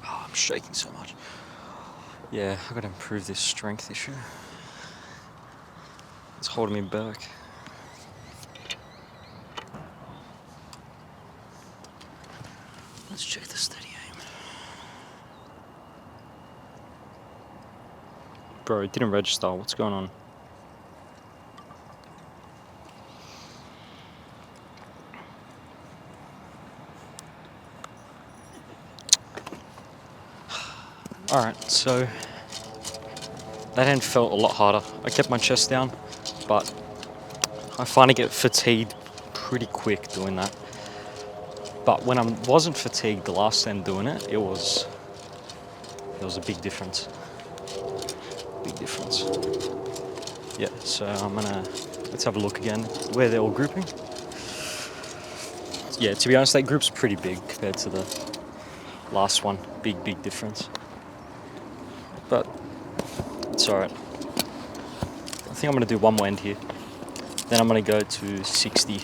Speaker 1: I'm shaking so much. Yeah, I've got to improve this strength issue. It's holding me back. Let's check the steady aim. Bro, it didn't register. What's going on? Alright, so that end felt a lot harder. I kept my chest down, but I finally get fatigued pretty quick doing that. But when I wasn't fatigued the last time doing it, it was a big difference. Big difference. Yeah, so let's have a look again where they're all grouping. Yeah, to be honest, that group's pretty big compared to the last one. Big difference. But it's alright. I think I'm going to do one more end here. Then I'm going to go to 60.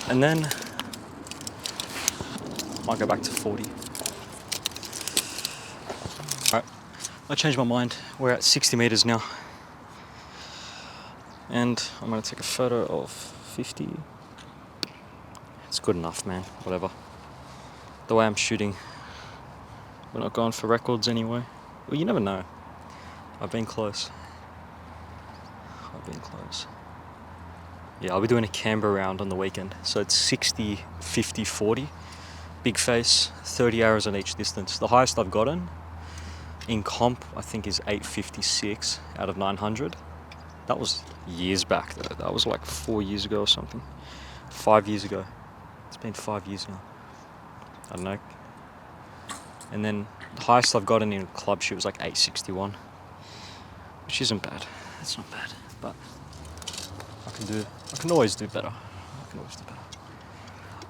Speaker 1: And then I'll go back to 40. Alright, I changed my mind. We're at 60 meters now. And I'm going to take a photo of 50. It's good enough, man. Whatever. The way I'm shooting. We're not going for records anyway. Well, you never know. I've been close. Yeah, I'll be doing a Canberra round on the weekend. So it's 60, 50, 40. Big face, 30 arrows on each distance. The highest I've gotten in comp, I think, is 856 out of 900. That was years back, though. That was like 4 years ago or something. 5 years ago. It's been 5 years now. I don't know. And then the highest I've gotten in a club shoot was like 861, which isn't bad. It's not bad, but I can always do better. I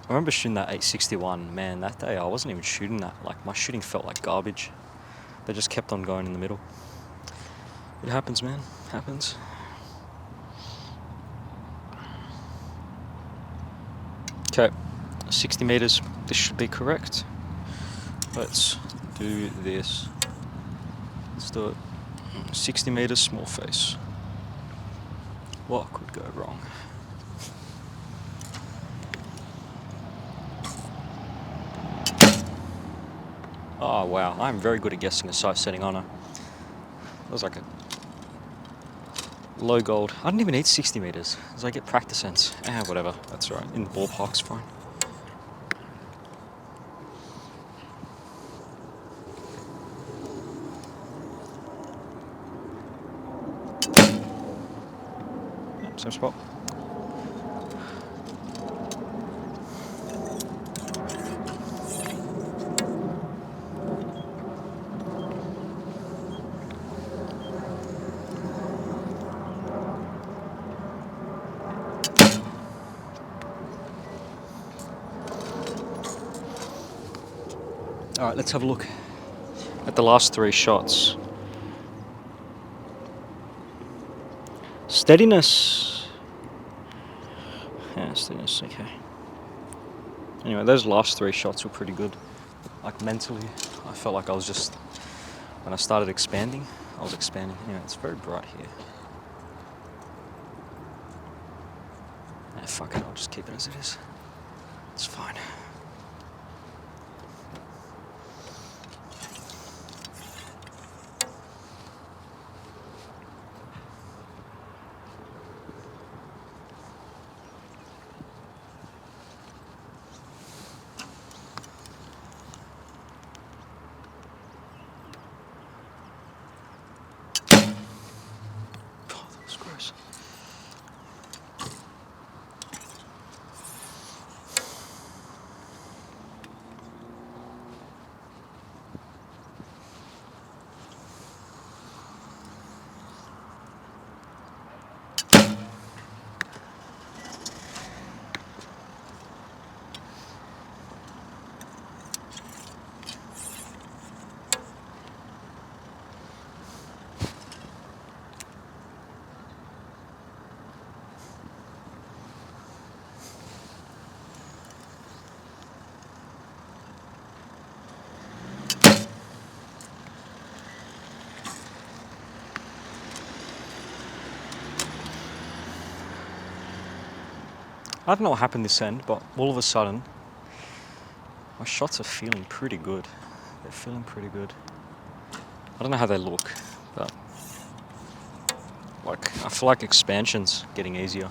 Speaker 1: remember shooting that 861. Man, that day I wasn't even shooting that. Like, my shooting felt like garbage. They just kept on going in the middle. It happens, man. It happens. Okay, 60 meters. This should be correct. Let's do this. Let's do it. 60 meters, small face. What could go wrong? Oh wow, I'm very good at guessing a sight setting, aren't I? That was like a low gold. I didn't even need 60 meters, because I get practice sense. Whatever, that's alright. In the ballpark's fine. Same spot. Alright, let's have a look at the last 3 shots. Steadiness. Yeah, steadiness, okay. Anyway, those last 3 shots were pretty good. Like mentally, I felt like I was just, when I started expanding, I was expanding. Anyway, it's very bright here. Yeah, fuck it, I'll just keep it as it is. It's fine. Oh, that was gross. I don't know what happened this end, but all of a sudden, my shots are feeling pretty good. They're feeling pretty good. I don't know how they look, but like I feel like expansion's getting easier.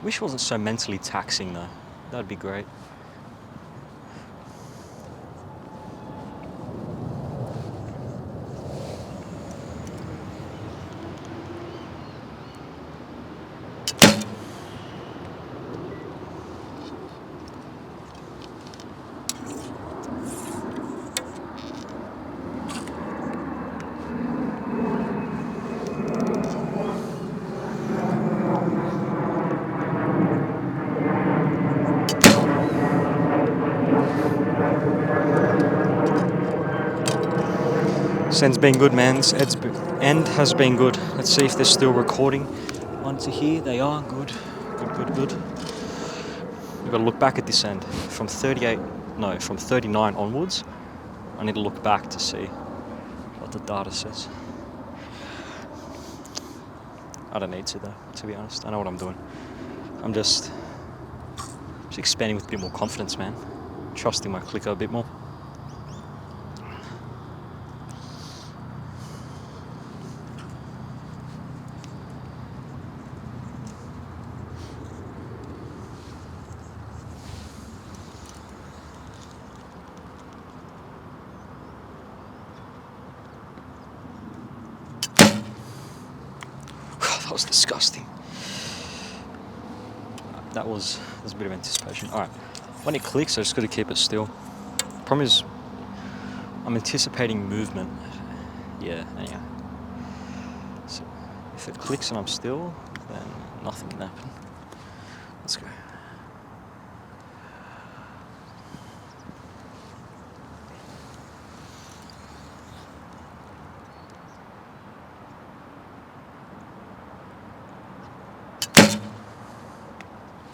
Speaker 1: Wish it wasn't so mentally taxing though. That'd be great. Send's been good, man. This end has been good. Let's see if they're still recording onto here. They are good. Good. We've got to look back at this end. From 39 onwards, I need to look back to see what the data says. I don't need to though, to be honest. I know what I'm doing. I'm just expanding with a bit more confidence, man. Trusting my clicker a bit more. That was disgusting. There's a bit of anticipation. Alright, when it clicks, I just got to keep it still. Problem is, I'm anticipating movement. Yeah, anyhow. So, if it clicks and I'm still, then nothing can happen. Let's go.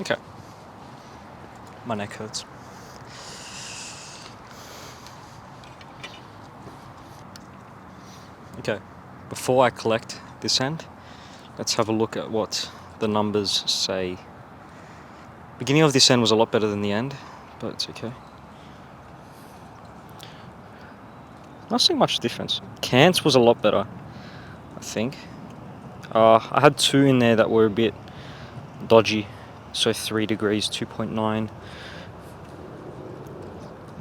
Speaker 1: Okay. My neck hurts. Okay, before I collect this end, let's have a look at what the numbers say. Beginning of this end was a lot better than the end, but it's okay. Not seeing much difference. Cants was a lot better, I think. I had 2 in there that were a bit dodgy. So 3 degrees, 2.9.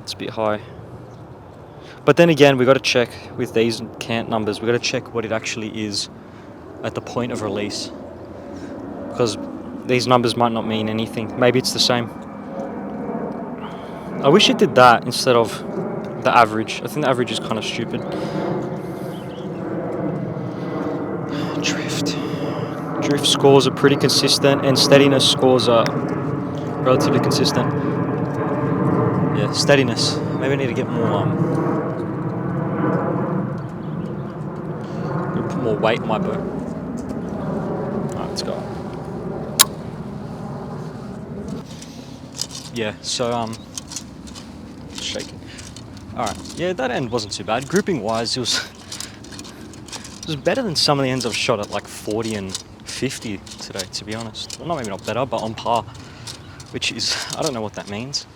Speaker 1: It's a bit high. But then again, we got to check with these cant numbers. We got to check what it actually is at the point of release, because these numbers might not mean anything. Maybe it's the same. I wish it did that instead of the average. I think the average is kind of stupid. Drift scores are pretty consistent, and steadiness scores are relatively consistent. Yeah, steadiness. Maybe I need to get more, put more weight on my bow. Alright, let's go. Yeah, so, shaking. Alright, yeah, that end wasn't too bad. Grouping wise, it was better than some of the ends I've shot at like 40 and 50 today, to be honest. Well, maybe not better, but on par, which is, I don't know what that means,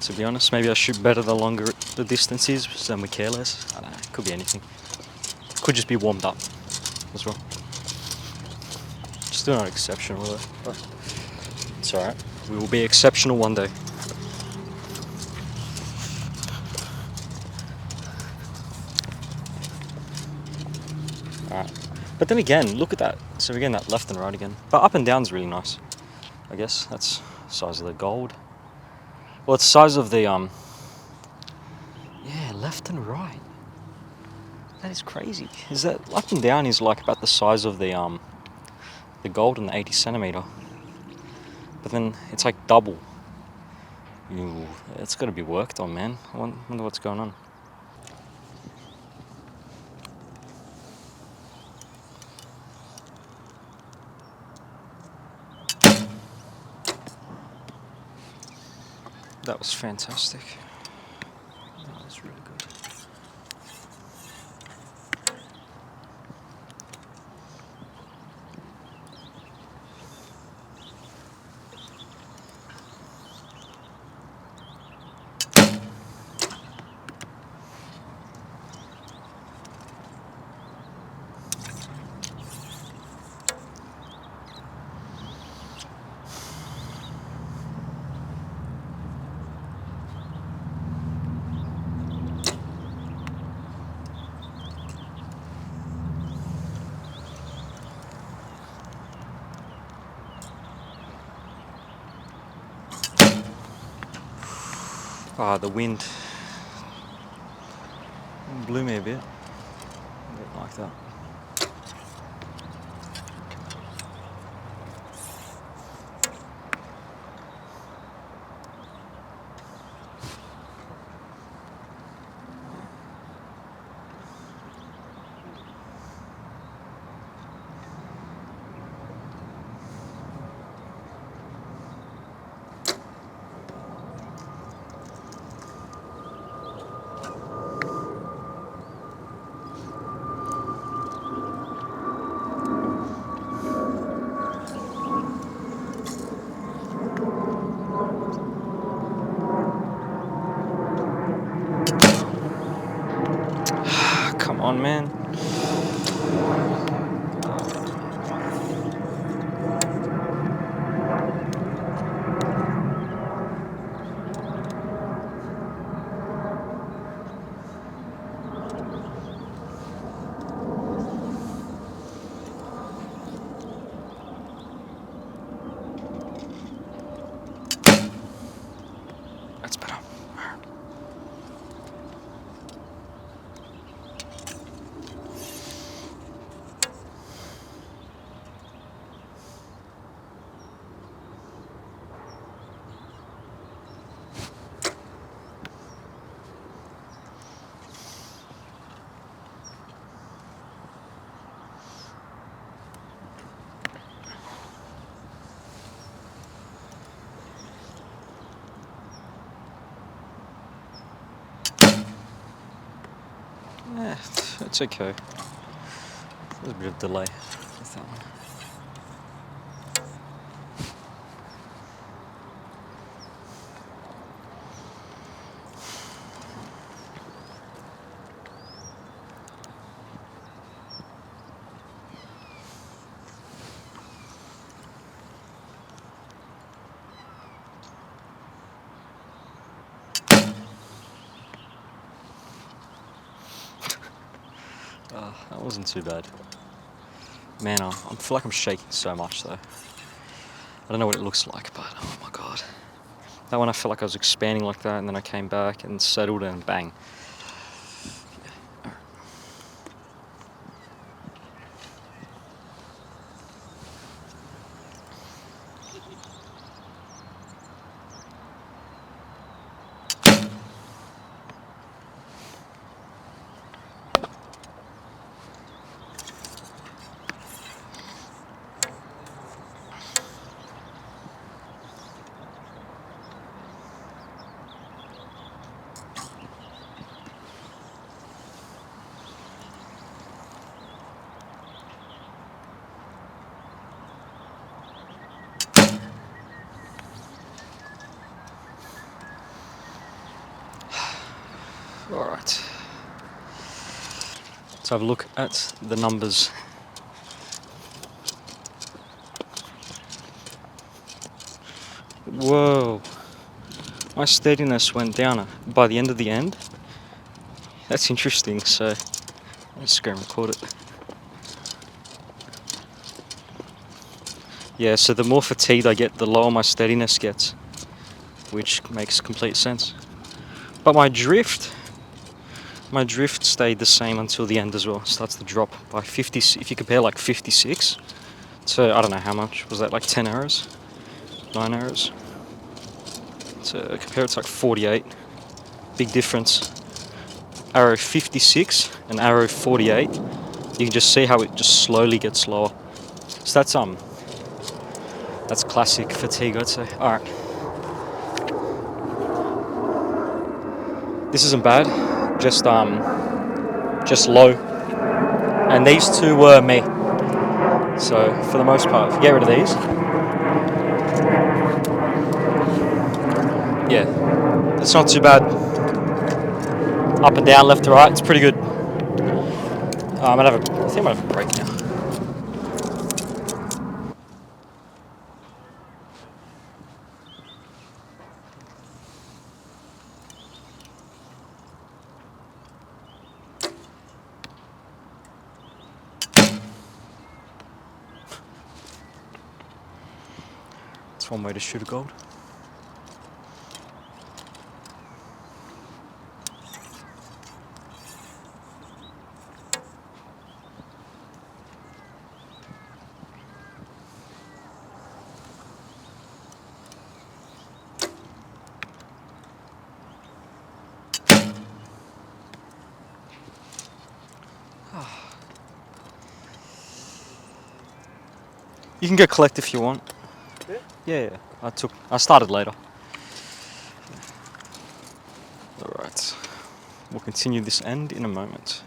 Speaker 1: to be honest. Maybe I shoot better the longer the distance is, so then we care less. I don't know, could be anything. Could just be warmed up as well. Still not exceptional though, but it's alright. We will be exceptional one day. Alright. But then again, look at that. So we're getting that left and right again. But up and down's really nice. I guess that's the size of the gold. Well, it's the size of the, yeah, left and right. That is crazy. Is that up and down is like about the size of the gold in the 80 centimeter. But then it's like double. Ooh, it's got to be worked on, man. I wonder what's going on. That was fantastic. That was really good. Ah, the wind blew me a bit like that. Come on, man. That's better. Yeah, it's okay. There's a bit of delay with that one. That wasn't too bad. Man, I feel like I'm shaking so much though. I don't know what it looks like, but oh my god. That one I felt like I was expanding like that, and then I came back and settled and bang. Alright. Let's have a look at the numbers. Whoa. My steadiness went down by the end of the end. That's interesting, so let's just go and record it. Yeah, so the more fatigued I get, the lower my steadiness gets, which makes complete sense. But my drift stayed the same until the end as well. It starts to drop by 50. If you compare like 56 to, I don't know how much, was that like 10 arrows? 9 arrows? To compare it to like 48, big difference. Arrow 56 and arrow 48, you can just see how it just slowly gets slower. So that's classic fatigue, I'd say. Alright. This isn't bad, just low. And these two were me. So for the most part, if you get rid of these, yeah, it's not too bad. Up and down, left to right, it's pretty good. I think I might have a break now. That's one way to shoot a gold. You can go collect if you want. Yeah. I started later. Alright. We'll continue this end in a moment.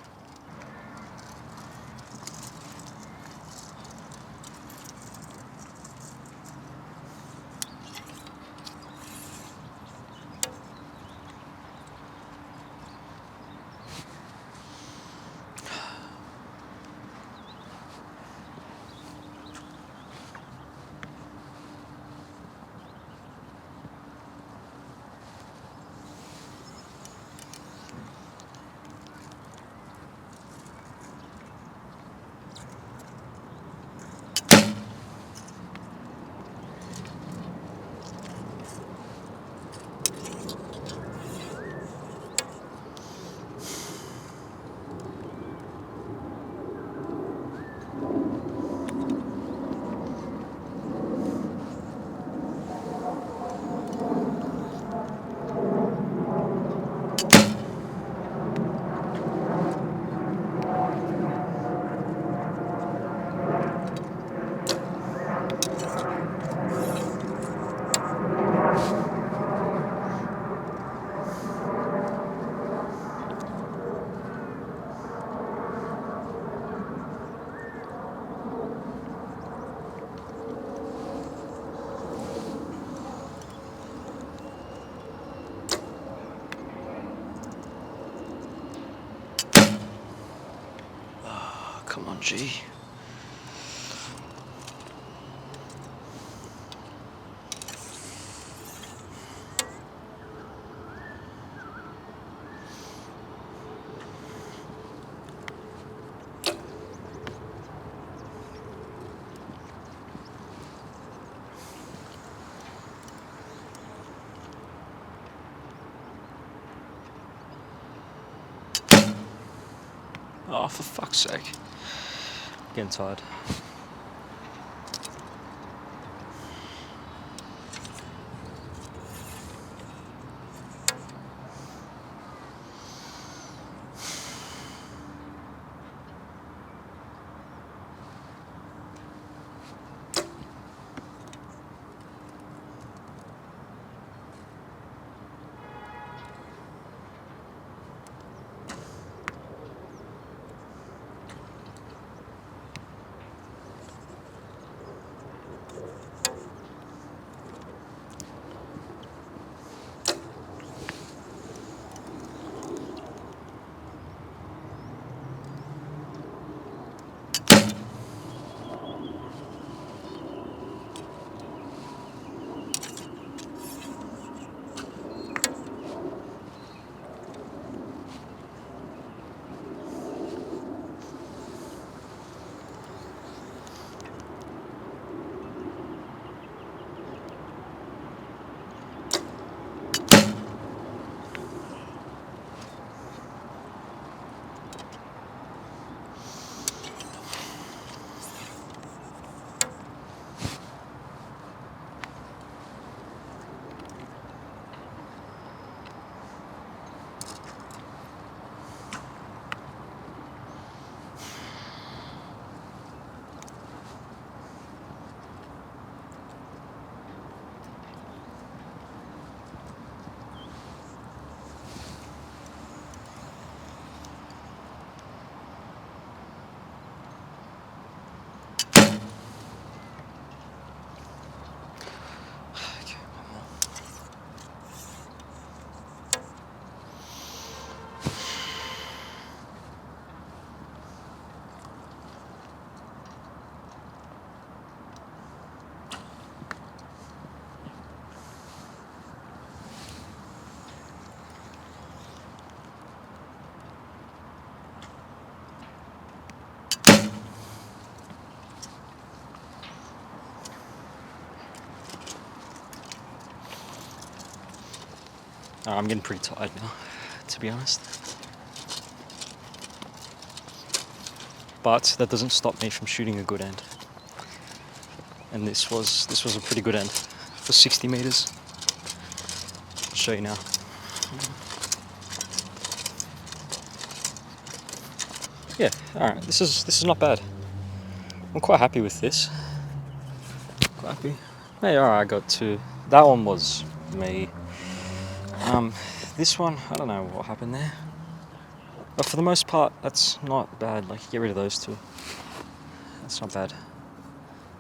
Speaker 1: Come on, G. Oh, for fuck's sake. Getting tired. I'm getting pretty tired now, to be honest. But that doesn't stop me from shooting a good end. And this was a pretty good end for 60 meters. I'll show you now. Yeah, all right. This is not bad. I'm quite happy with this. Quite happy. Hey, all right. I got two. That one was me. This one, I don't know what happened there. But for the most part, that's not bad. Like, get rid of those two. That's not bad.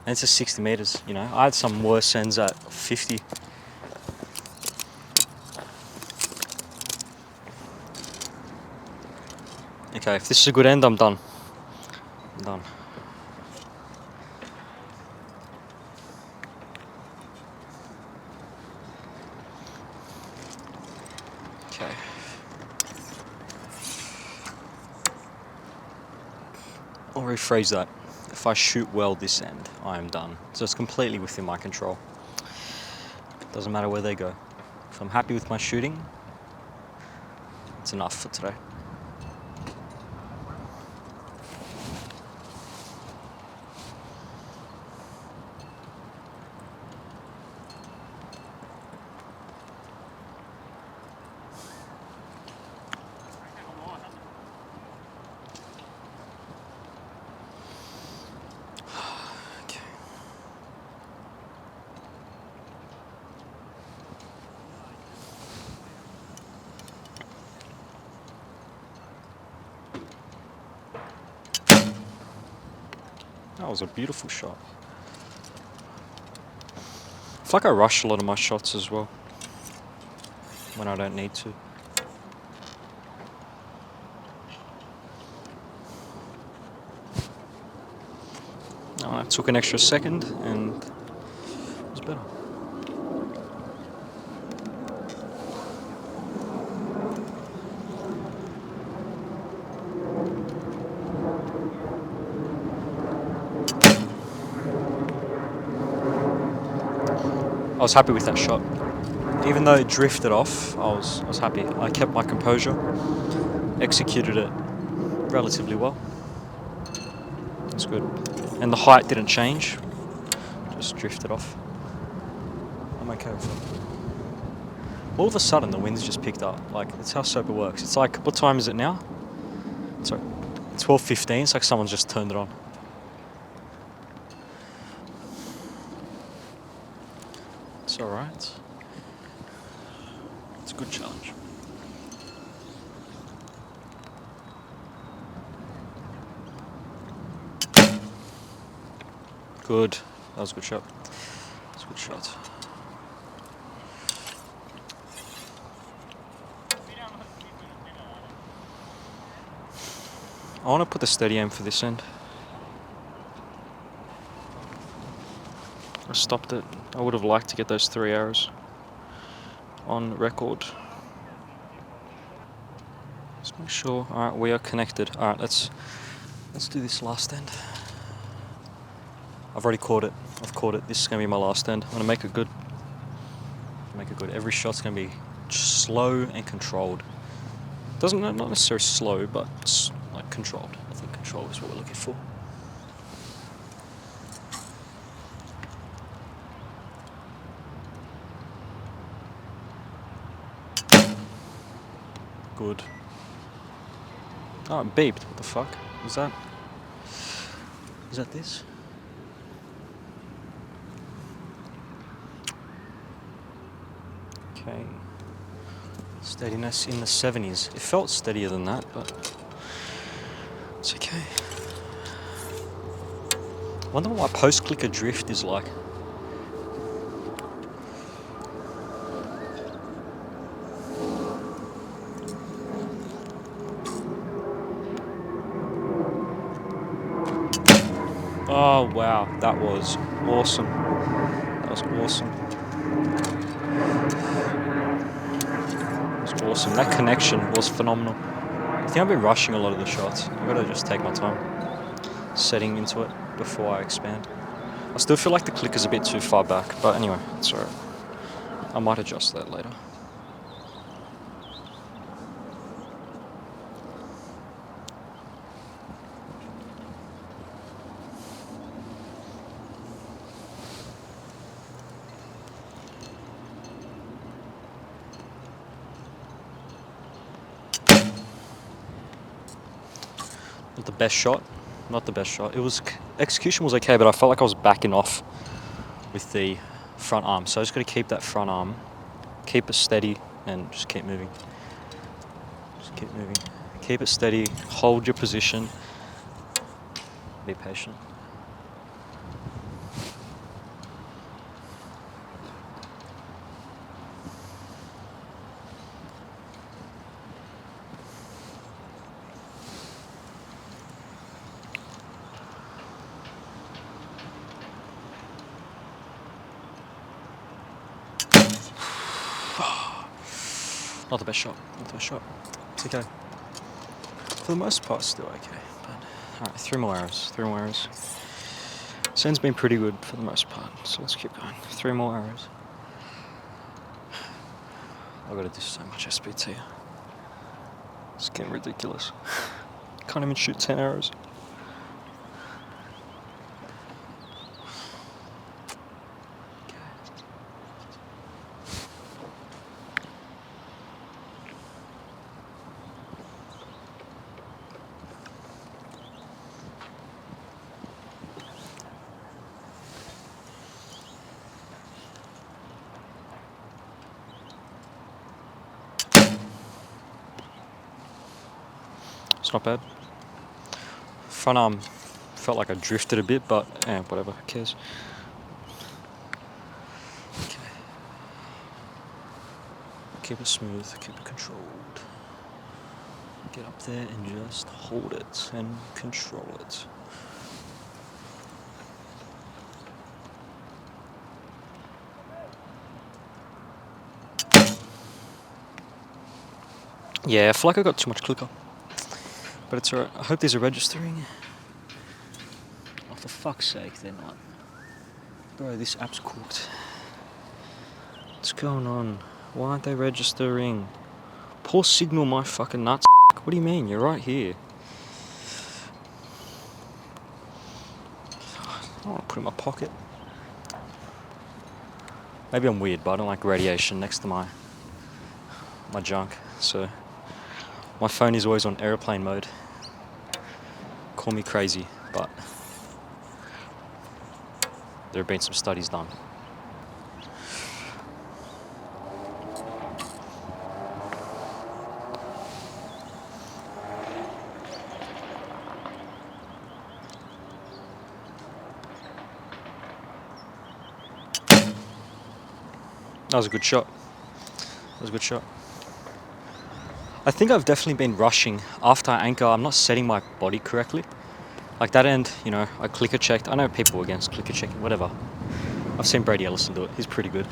Speaker 1: And it's just 60 meters, you know. I had some worse ends at 50. Okay, if this is a good end, I'm done. I'm done. Okay. I'll rephrase that. If I shoot well this end, I am done. So it's completely within my control. Doesn't matter where they go. If I'm happy with my shooting, it's enough for today. That was a beautiful shot. I feel like I rush a lot of my shots as well when I don't need to. Oh, I took an extra second and it was better. I was happy with that shot. Even though it drifted off, I was happy. I kept my composure, executed it relatively well. It's good. And the height didn't change, just drifted off. I'm okay with it. All of a sudden, the wind's just picked up. Like, that's how sober works. It's like, what time is it now? Sorry, 12:15. It's like someone's just turned it on. It's alright. It's a good challenge. Good. That was a good shot. That's a good shot. I want to put the steady aim for this end. I stopped it. I would have liked to get those 3 arrows on record. Let's make sure. Alright, we are connected. Alright, let's do this last end. I've already caught it. I've caught it. This is going to be my last end. I'm going to make it good. Make it good. Every shot's going to be slow and controlled. Not necessarily slow, but like controlled. I think control is what we're looking for. Good. Oh, it beeped. What the fuck? Is that this? Okay. Steadiness in the 70s. It felt steadier than that, but it's okay. I wonder what my post-clicker drift is like. Oh wow, that was awesome. That was awesome. That was awesome. That connection was phenomenal. I think I've been rushing a lot of the shots. I've got to just take my time setting into it before I expand. I still feel like the clicker's a bit too far back, but anyway, it's alright. I might adjust that later. Not the best shot. Not the best shot. It was execution was okay, but I felt like I was backing off with the front arm. So I just got to keep that front arm, keep it steady, and just keep moving. Just keep moving. Keep it steady. Hold your position. Be patient. Not the best shot. Not the best shot. It's okay. For the most part, still okay. But alright, 3 more arrows. 3 more arrows. Send's been pretty good for the most part, so let's keep going. 3 more arrows. I've got to do so much SPT. It's getting ridiculous. Can't even shoot 10 arrows. It's not bad. Front arm felt like I drifted a bit, but whatever, who cares? Okay. Keep it smooth, keep it controlled. Get up there and just hold it and control it. Yeah, I feel like I got too much clicker. But it's alright. I hope these are registering. Oh, for fuck's sake, they're not. Bro, this app's cooked. What's going on? Why aren't they registering? Poor signal, my fucking nuts. What do you mean? You're right here. I want to put it in my pocket. Maybe I'm weird, but I don't like radiation next to my junk. So my phone is always on airplane mode. Call me crazy, but there have been some studies done. That was a good shot. That was a good shot. I think I've definitely been rushing after I anchor. I'm not setting my body correctly. Like that end, you know, I clicker checked. I know people are against clicker checking, whatever. I've seen Brady Ellison do it. He's pretty good.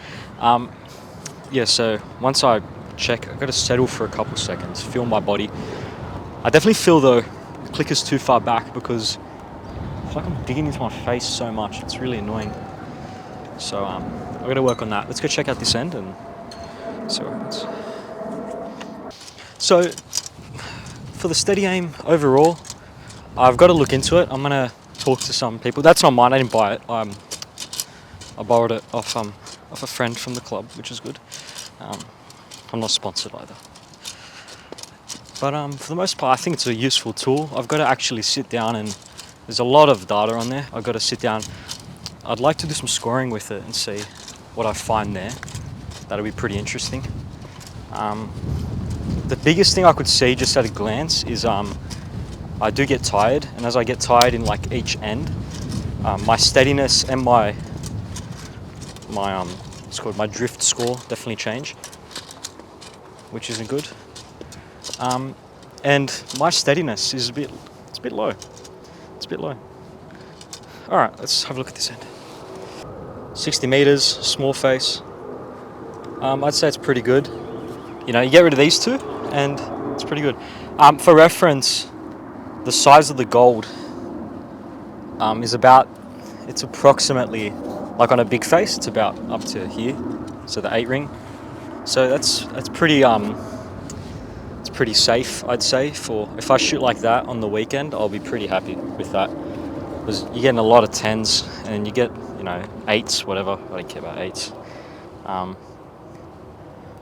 Speaker 1: Yeah, so once I check, I've got to settle for a couple seconds, feel my body. I definitely feel though the clicker's too far back because I feel like I'm digging into my face so much. It's really annoying. So I've got to work on that. Let's go check out this end and see what happens. So for the steady aim overall, I've got to look into it. I'm gonna talk to some people. That's not mine. I didn't buy it. I borrowed it off a friend from the club, which is good. I'm not sponsored either. But for the most part, I think it's a useful tool. I've got to actually sit down and there's a lot of data on there. I've got to sit down. I'd like to do some scoring with it and see what I find there. That'll be pretty interesting. The biggest thing I could see just at a glance is I do get tired, and as I get tired in like each end, my steadiness and my drift score definitely change, which isn't good. And my steadiness is a bit low. It's a bit low. All right, let's have a look at this end. 60 meters, small face. I'd say it's pretty good. You know, you get rid of these two, and it's pretty good. For reference, the size of the gold is it's approximately, like on a big face, it's about up to here, so the 8 ring. So that's pretty it's pretty safe, I'd say. For if I shoot like that on the weekend, I'll be pretty happy with that, because you're getting a lot of 10s and you get, you know, 8s, whatever. I don't care about 8s.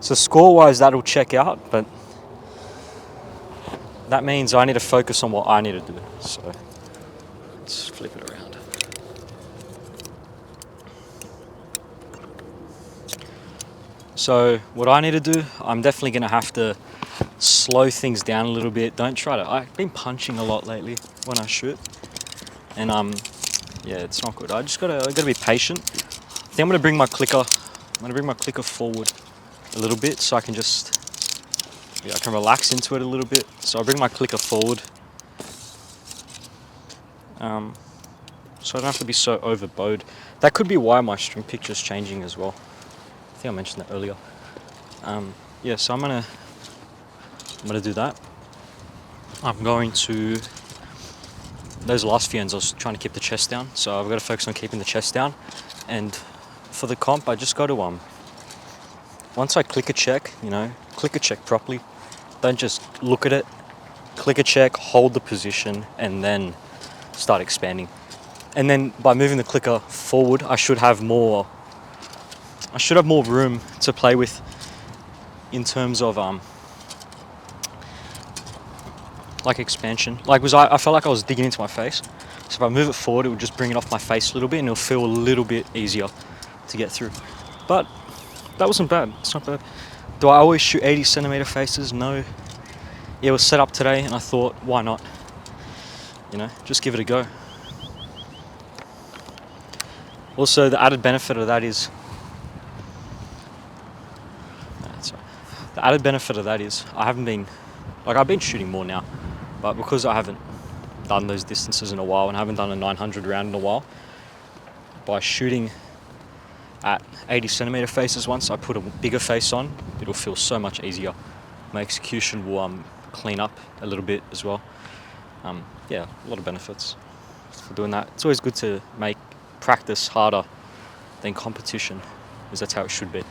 Speaker 1: So score-wise, that'll check out, but that means I need to focus on what I need to do. So let's flip it around. So what I need to do, I'm definitely going to have to slow things down a little bit. Don't try to, I've been punching a lot lately when I shoot, and yeah, it's not good. I gotta be patient. I think I'm gonna bring my clicker forward a little bit so I can I can relax into it a little bit. So I bring my clicker forward, so I don't have to be so overbowed. That could be why my string picture's changing as well. I think I mentioned that earlier. Yeah, so I'm gonna do that. I'm going to, those last few ends I was trying to keep the chest down, so I've got to focus on keeping the chest down. And for the comp, I just got to, once I clicker check, clicker check properly. Don't just look at it, clicker check, hold the position, and then start expanding. And then by moving the clicker forward, I should have more room to play with in terms of like expansion. I felt like I was digging into my face. So if I move it forward, it would just bring it off my face a little bit and it'll feel a little bit easier to get through. But that wasn't bad. It's not bad. Do I always shoot 80 centimeter faces? No. It was set up today and I thought, why not? Just give it a go. Also, the added benefit of that is I've been shooting more now, but because I haven't done those distances in a while and I haven't done a 900 round in a while, by shooting at 80 centimeter faces, once I put a bigger face on, it'll feel so much easier. My execution will clean up a little bit as well. Yeah, a lot of benefits for doing that. It's always good to make practice harder than competition, because that's how it should be.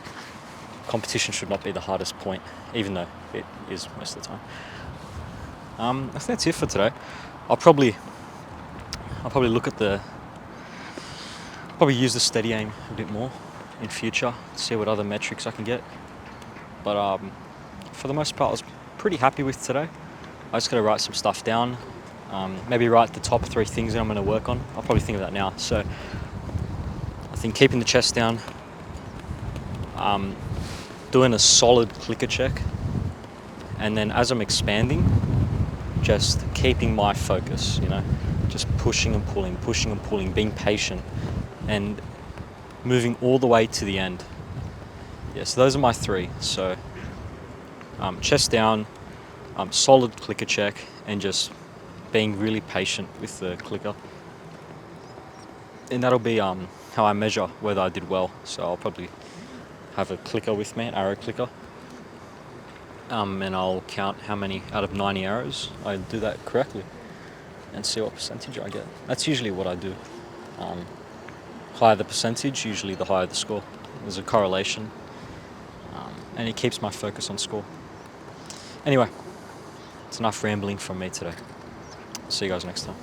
Speaker 1: Competition should not be the hardest point, even though it is most of the time. I think that's it for today. I'll probably use the steady aim a bit more in future, see what other metrics I can get. But for the most part, I was pretty happy with today. I just got to write some stuff down. Maybe write the top 3 things that I'm going to work on. I'll probably think of that now. So I think keeping the chest down, doing a solid clicker check, and then as I'm expanding, just keeping my focus, just pushing and pulling, being patient, and moving all the way to the end. Yeah, so those are my 3. So chest down, solid clicker check, and just being really patient with the clicker. And that'll be how I measure whether I did well. So I'll probably have a clicker with me, an arrow clicker. And I'll count how many out of 90 arrows I do that correctly and see what percentage I get. That's usually what I do. Higher the percentage, usually the higher the score. There's a correlation, and it keeps my focus on score. Anyway, it's enough rambling from me today. See you guys next time.